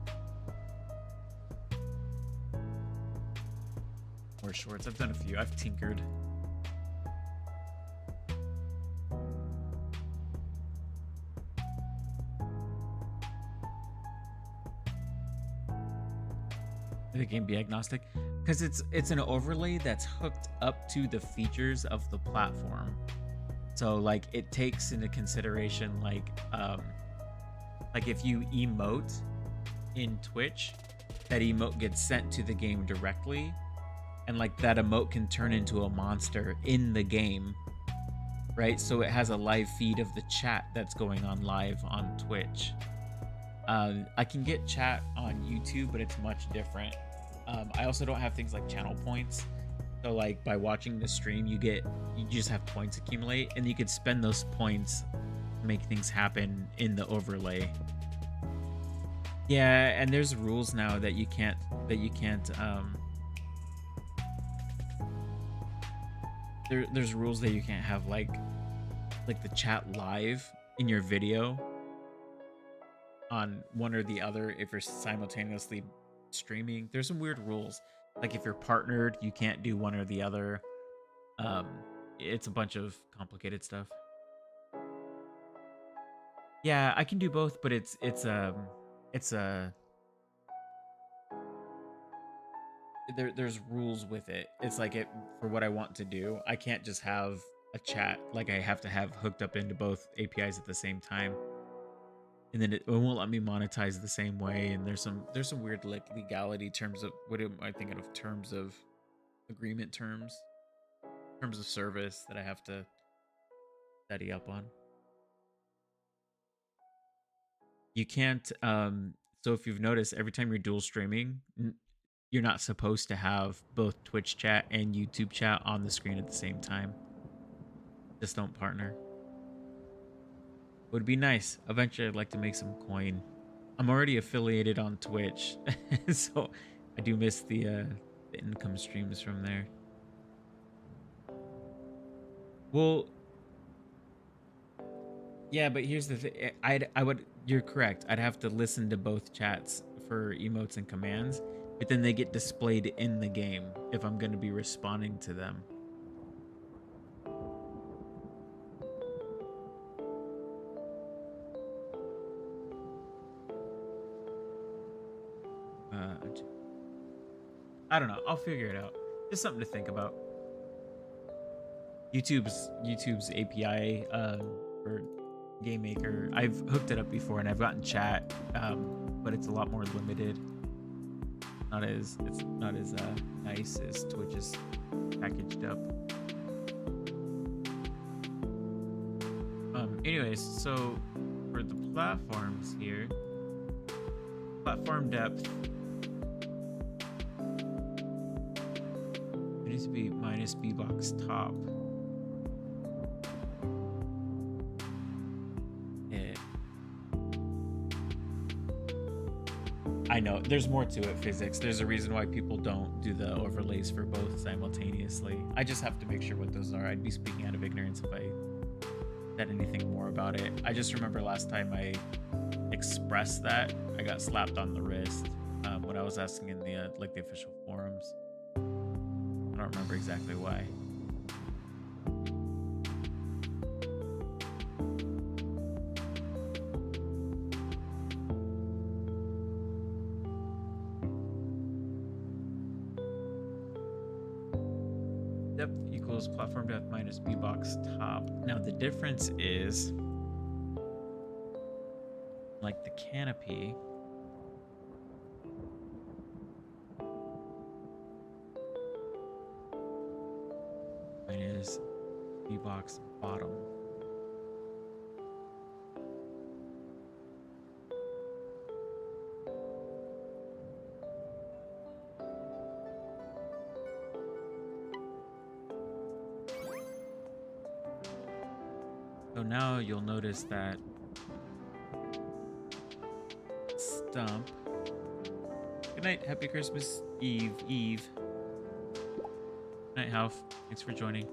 More shorts. I've done a few. I've tinkered. The game be agnostic because it's an overlay that's hooked up to the features of the platform. So like it takes into consideration like if you emote in Twitch, that emote gets sent to the game directly, and like that emote can turn into a monster in the game, right? So it has a live feed of the chat that's going on live on Twitch. I can get chat on YouTube, but it's much different. I also don't have things like channel points. So like by watching the stream, you just have points accumulate, and you could spend those points to make things happen in the overlay. Yeah, and there's rules now that you can't there's rules that you can't have like the chat live in your video on one or the other if you're simultaneously streaming. There's some weird rules. Like if you're partnered, you can't do one or the other. It's a bunch of complicated stuff. Yeah, I can do both, but there's rules with it. It's like for what I want to do. I can't just have a chat. Like I have to have hooked up into both APIs at the same time. And then it won't let me monetize the same way. And there's some weird like legality terms of what am I thinking of terms of agreement terms of service that I have to study up on. You can't so if you've noticed, every time you're dual streaming, you're not supposed to have both Twitch chat and YouTube chat on the screen at the same time. Just don't partner. Would be nice. Eventually I'd like to make some coin. I'm already affiliated on Twitch, so I do miss the income streams from there. Well, yeah, but here's the thing. You're correct. I'd have to listen to both chats for emotes and commands, but then they get displayed in the game if I'm going to be responding to them. I don't know. I'll figure it out. Just something to think about. YouTube's API for GameMaker. I've hooked it up before and I've gotten chat, but it's a lot more limited. It's not as nice as Twitch is packaged up. Anyways, so for the platforms here, platform depth. It needs to be minus B-box top. Yeah. I know, there's more to it, physics. There's a reason why people don't do the overlays for both simultaneously. I just have to make sure what those are. I'd be speaking out of ignorance if I said anything more about it. I just remember last time I expressed that, I got slapped on the wrist when I was asking in the the official forums. I don't remember exactly why. Depth equals platform depth minus B-box top. Now the difference is, like the canopy, minus B-box bottom. So now you'll notice that stump, Good night. Happy Christmas Eve. Good night, Half. Thanks for joining.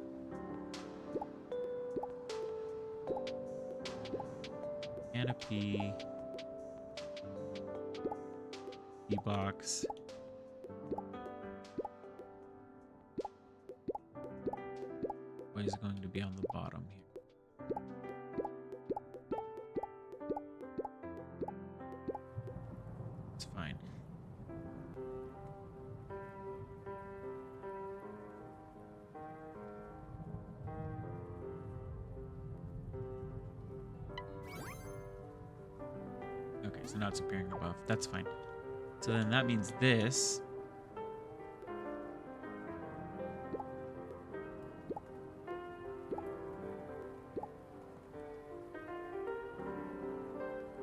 Canopy. D-box. What is going to be on the bottom here? It's fine. Okay, so now it's appearing above. That's fine. So then that means this.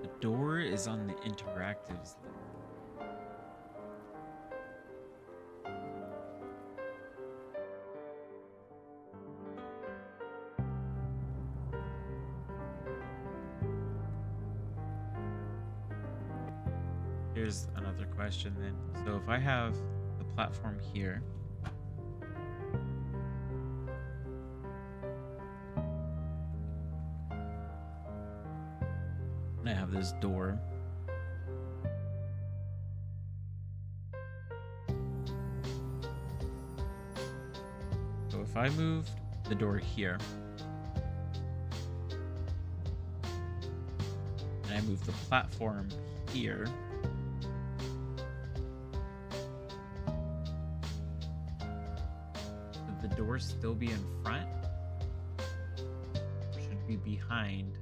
The door is on the interactives. Here's another question then. So if I have the platform here, and I have this door, so if I moved the door here, and I move the platform here, the door still be in front? Or should be behind?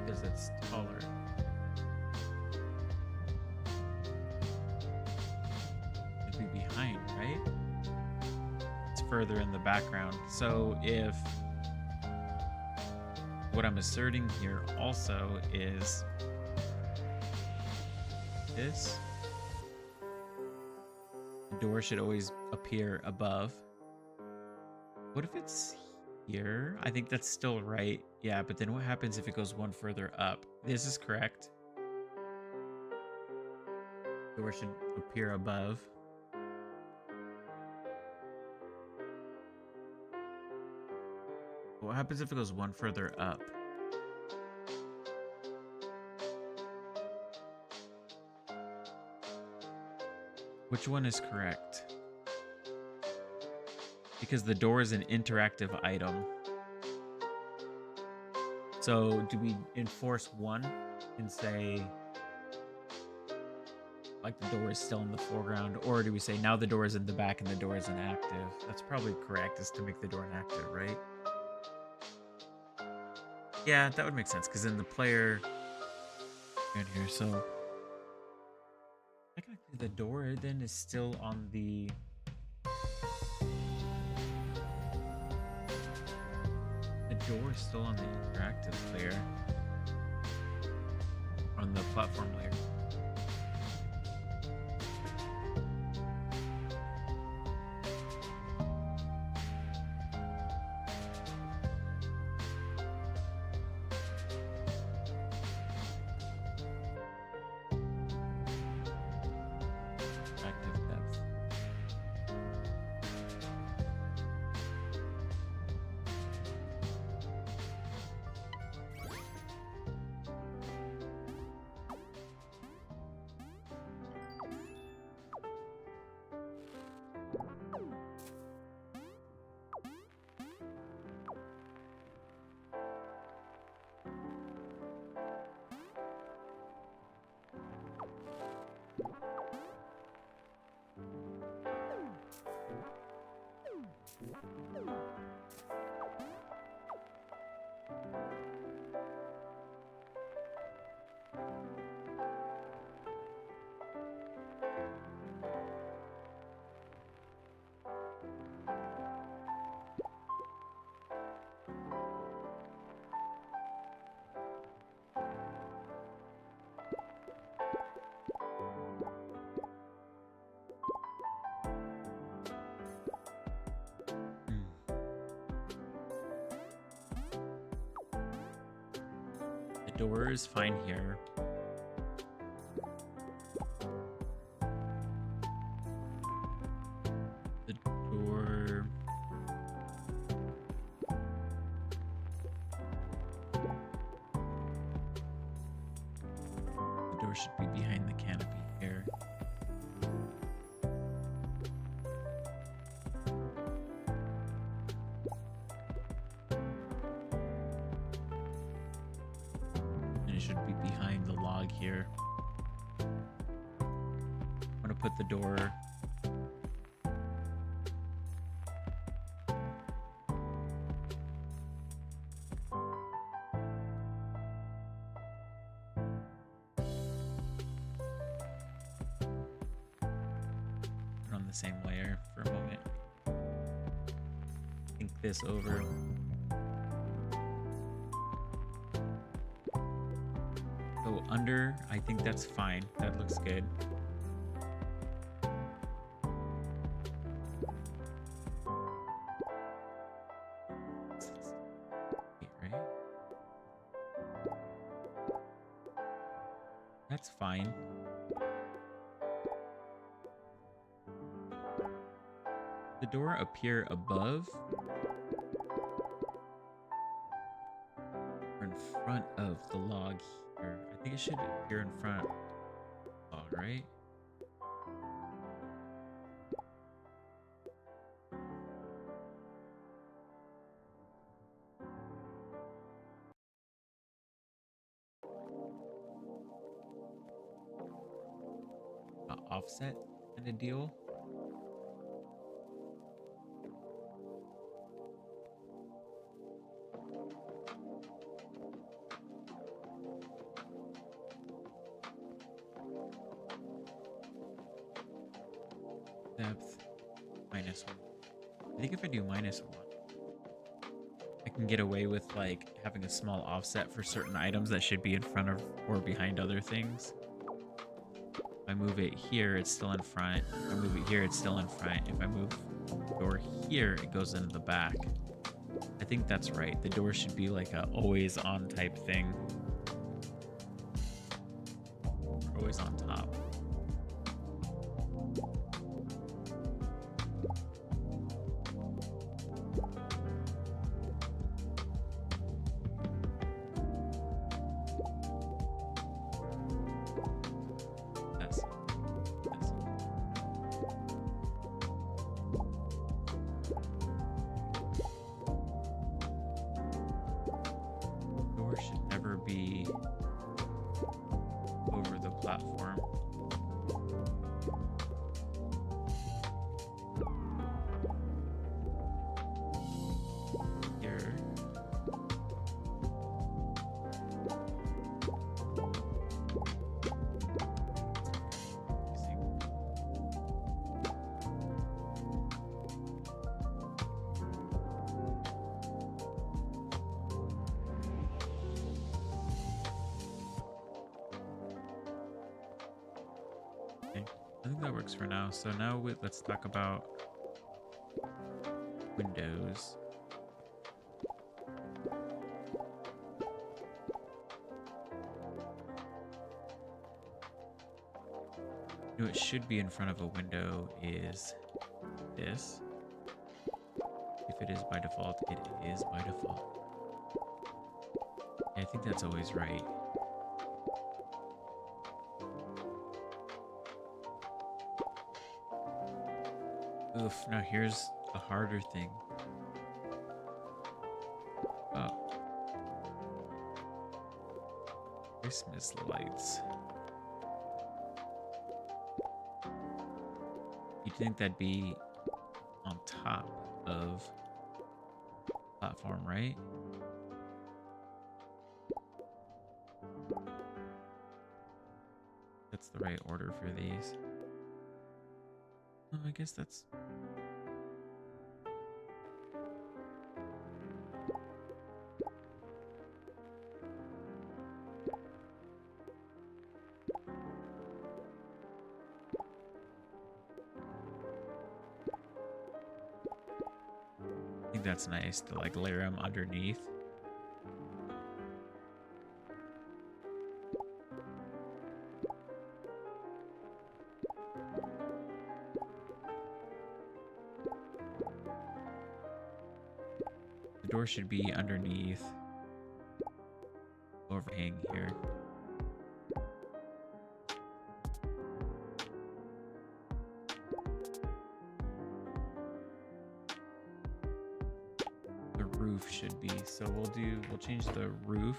Because it's taller. Should be behind, right? It's further in the background. So if what I'm asserting here also is this, the door should always appear above. What if it's here? I think that's still right. Yeah, but then what happens if it goes one further up? This is correct. The door should appear above. What happens if it goes one further up? Which one is correct? Because the door is an interactive item. So do we enforce one and say like the door is still in the foreground, or do we say now the door is in the back and the door is inactive? That's probably correct, is to make the door inactive, right? Yeah, that would make sense, because then the player in here, so technically the door then is still on the door is still on the interactive layer, on the platform layer. Active depth. door is fine here. The door... The door should be behind the canopy here. And it should be behind the log here. I'm gonna put the door... on the same layer for a moment. Think this over. Go under. I think that's fine. That looks good. Right? That's fine. The door appear above or in front of the log here. I think it should appear in front of the log, right? Offset kind of deal. Depth -1. I think if I do -1, I can get away with like having a small offset for certain items that should be in front of or behind other things. If I move it here, it's still in front. If I move it here, it's still in front. If I move the door here, it goes into the back. I think that's right. The door should be like a always on type thing. Always on top. Should never be over the platform. Here. I think that works for now. So now let's talk about windows. You know what should be in front of a window is this. If it is by default, it is by default. Yeah, I think that's always right. Oof, now here's a harder thing. Oh. Christmas lights. You'd think that'd be on top of the platform, right? That's the right order for these. Oh, I guess that's... I think that's nice to like layer them underneath. The door should be underneath. Overhang here. The roof should be. So we'll change the roof.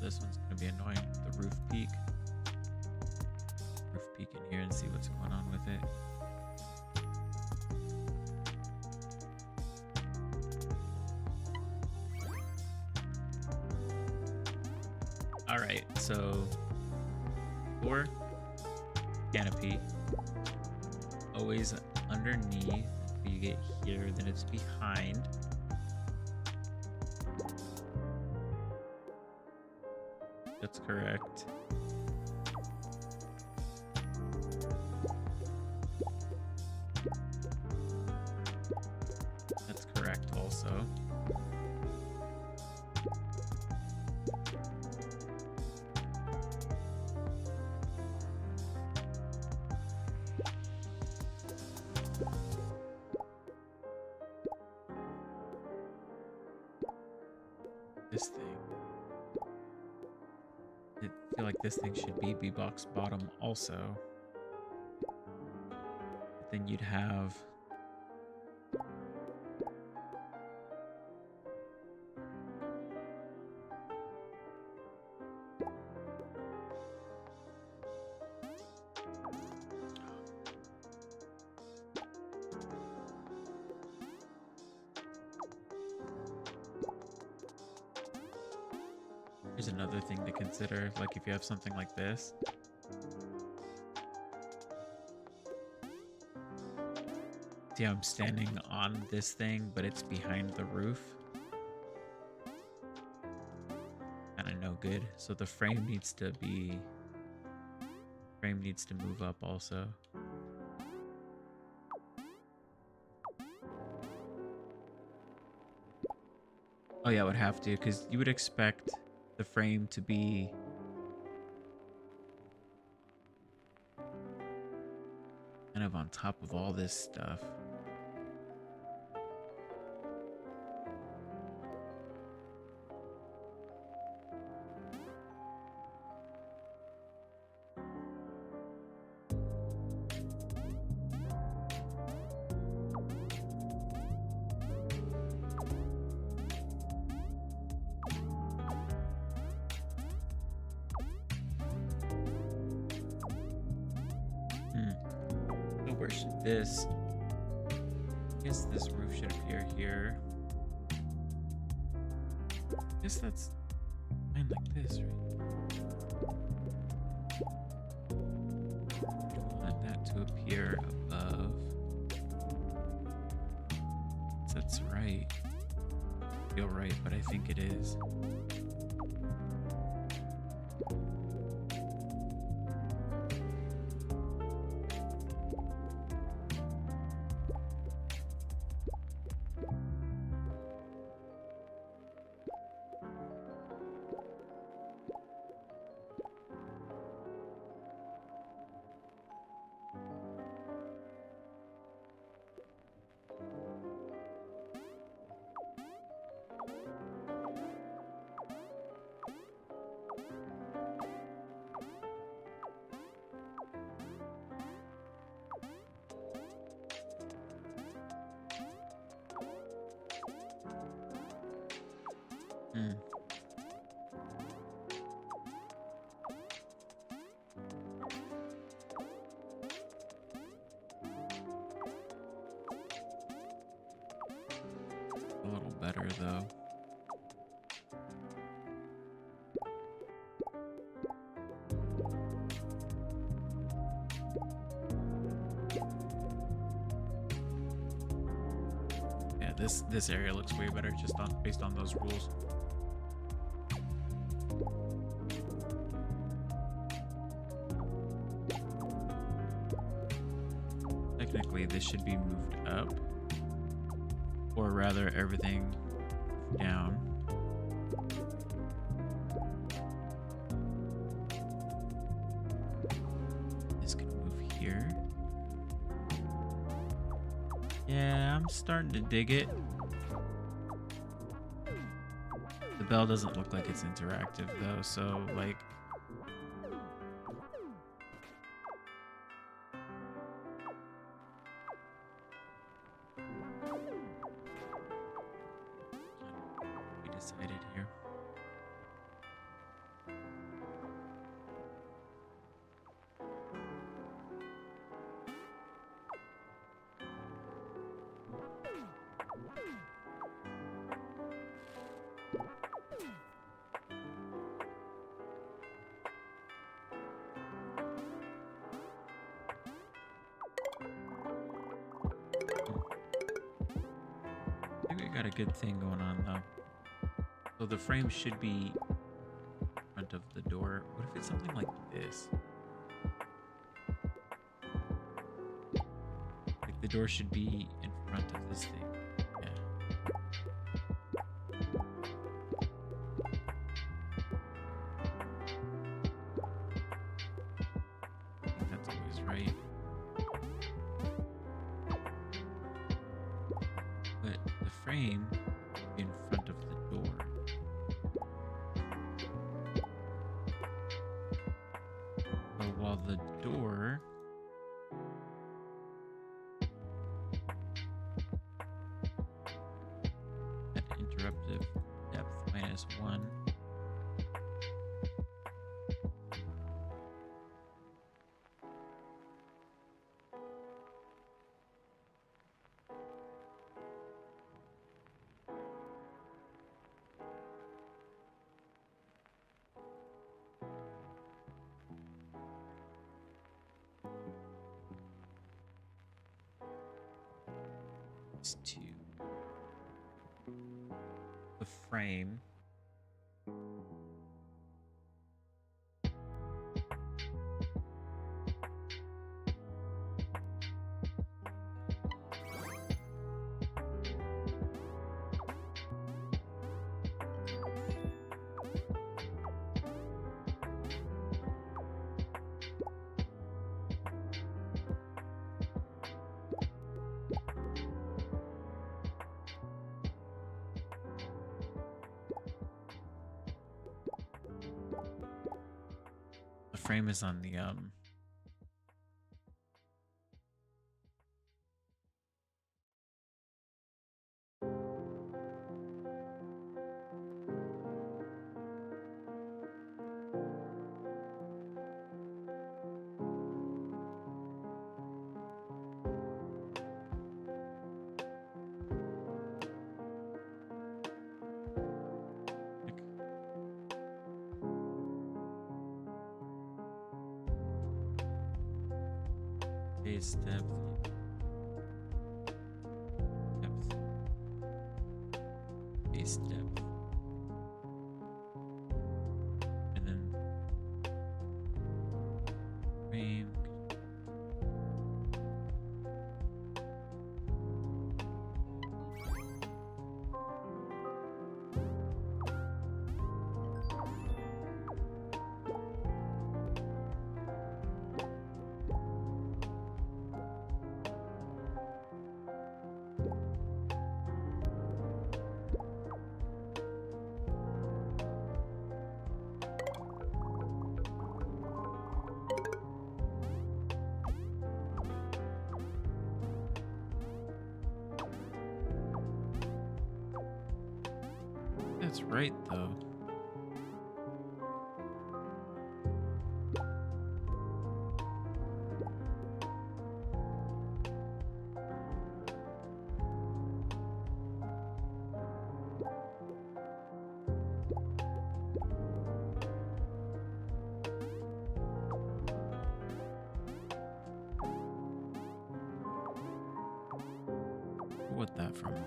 This one's going to be annoying. The roof peak. Roof peek in here and see what's going on with it. All right, so door canopy always underneath. If you get here, then it's behind. That's correct. That's correct also. This thing. I feel like this thing should be B-box bottom also. But then you'd have here's another thing to consider, like if you have something like this. See how I'm standing on this thing, but it's behind the roof? Kinda no good. So the frame needs to move up also. Oh yeah, it would have to, because you would expect the frame to be kind of on top of all this stuff. So where should this? I guess this roof should appear here. I guess that's fine like this, right? Want that to appear above. That's right. I feel right, but I think it is. A little better though. Yeah, this area looks way better just on based on those rules. Technically, this should be moved up, or rather, everything down. This can move here. Yeah, I'm starting to dig it. The bell doesn't look like it's interactive though, so like we decided here. I think we got a good thing going on though. So the frame should be in front of the door. What if it's something like this? Like the door should be in front of this thing. Yeah. I think that's always right. But the frame in front of the door. So while the door at interruptive depth -1. Is to the frame is on the base depth, base depth, and then frame. That's right, though. What that for a moment?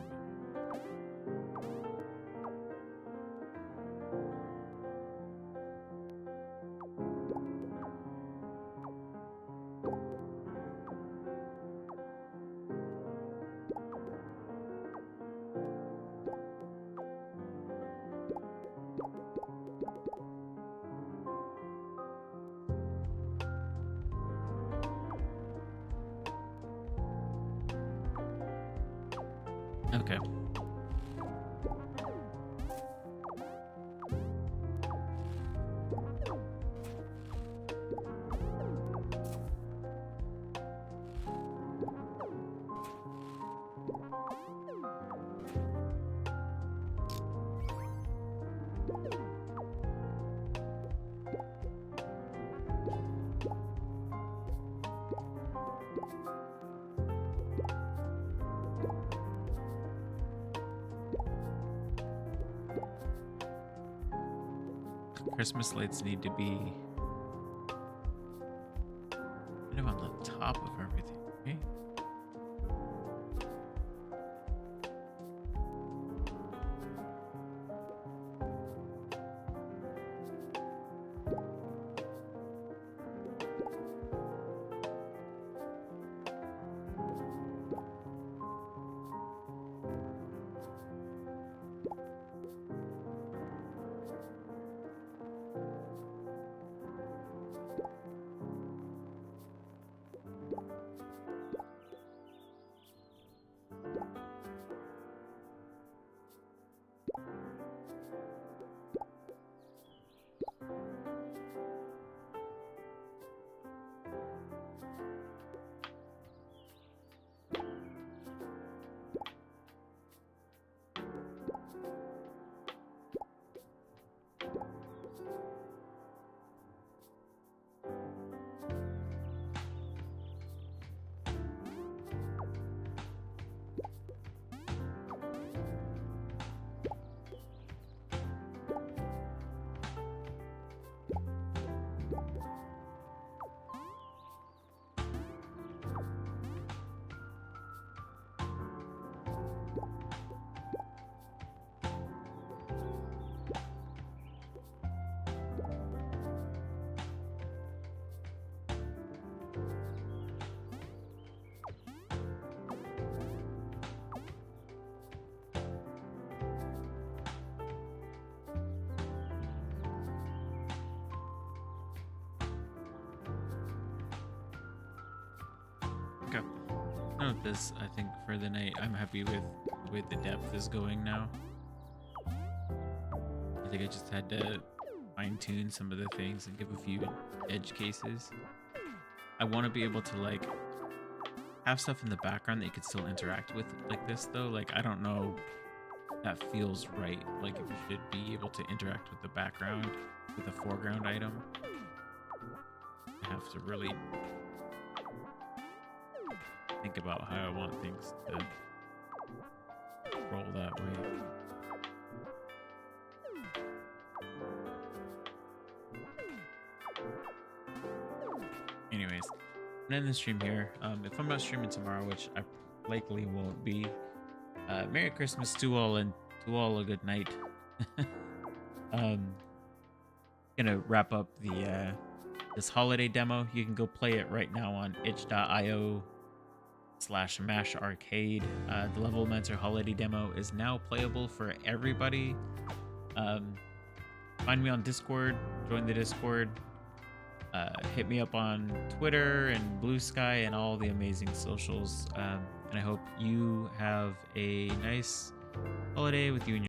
Okay. Christmas lights need to be kind of on the top of everything, okay? Okay. No, this, I think for the night, I'm happy with the way the depth is going now. I think I just had to fine-tune some of the things and give a few edge cases. I want to be able to, like, have stuff in the background that you could still interact with like this, though. Like, I don't know if that feels right. Like, if you should be able to interact with the background with a foreground item. I have to really think about how I want things to roll that way. Anyways, I'm gonna end the stream here. If I'm not streaming tomorrow, which I likely won't be, Merry Christmas to all, and to all a good night. Gonna wrap up the this holiday demo. You can go play it right now on itch.io/mash arcade. The Level Mentor holiday demo is now playable for everybody. Find me on Discord, join the Discord, hit me up on Twitter and Blue Sky and all the amazing socials. And I hope you have a nice holiday with you and your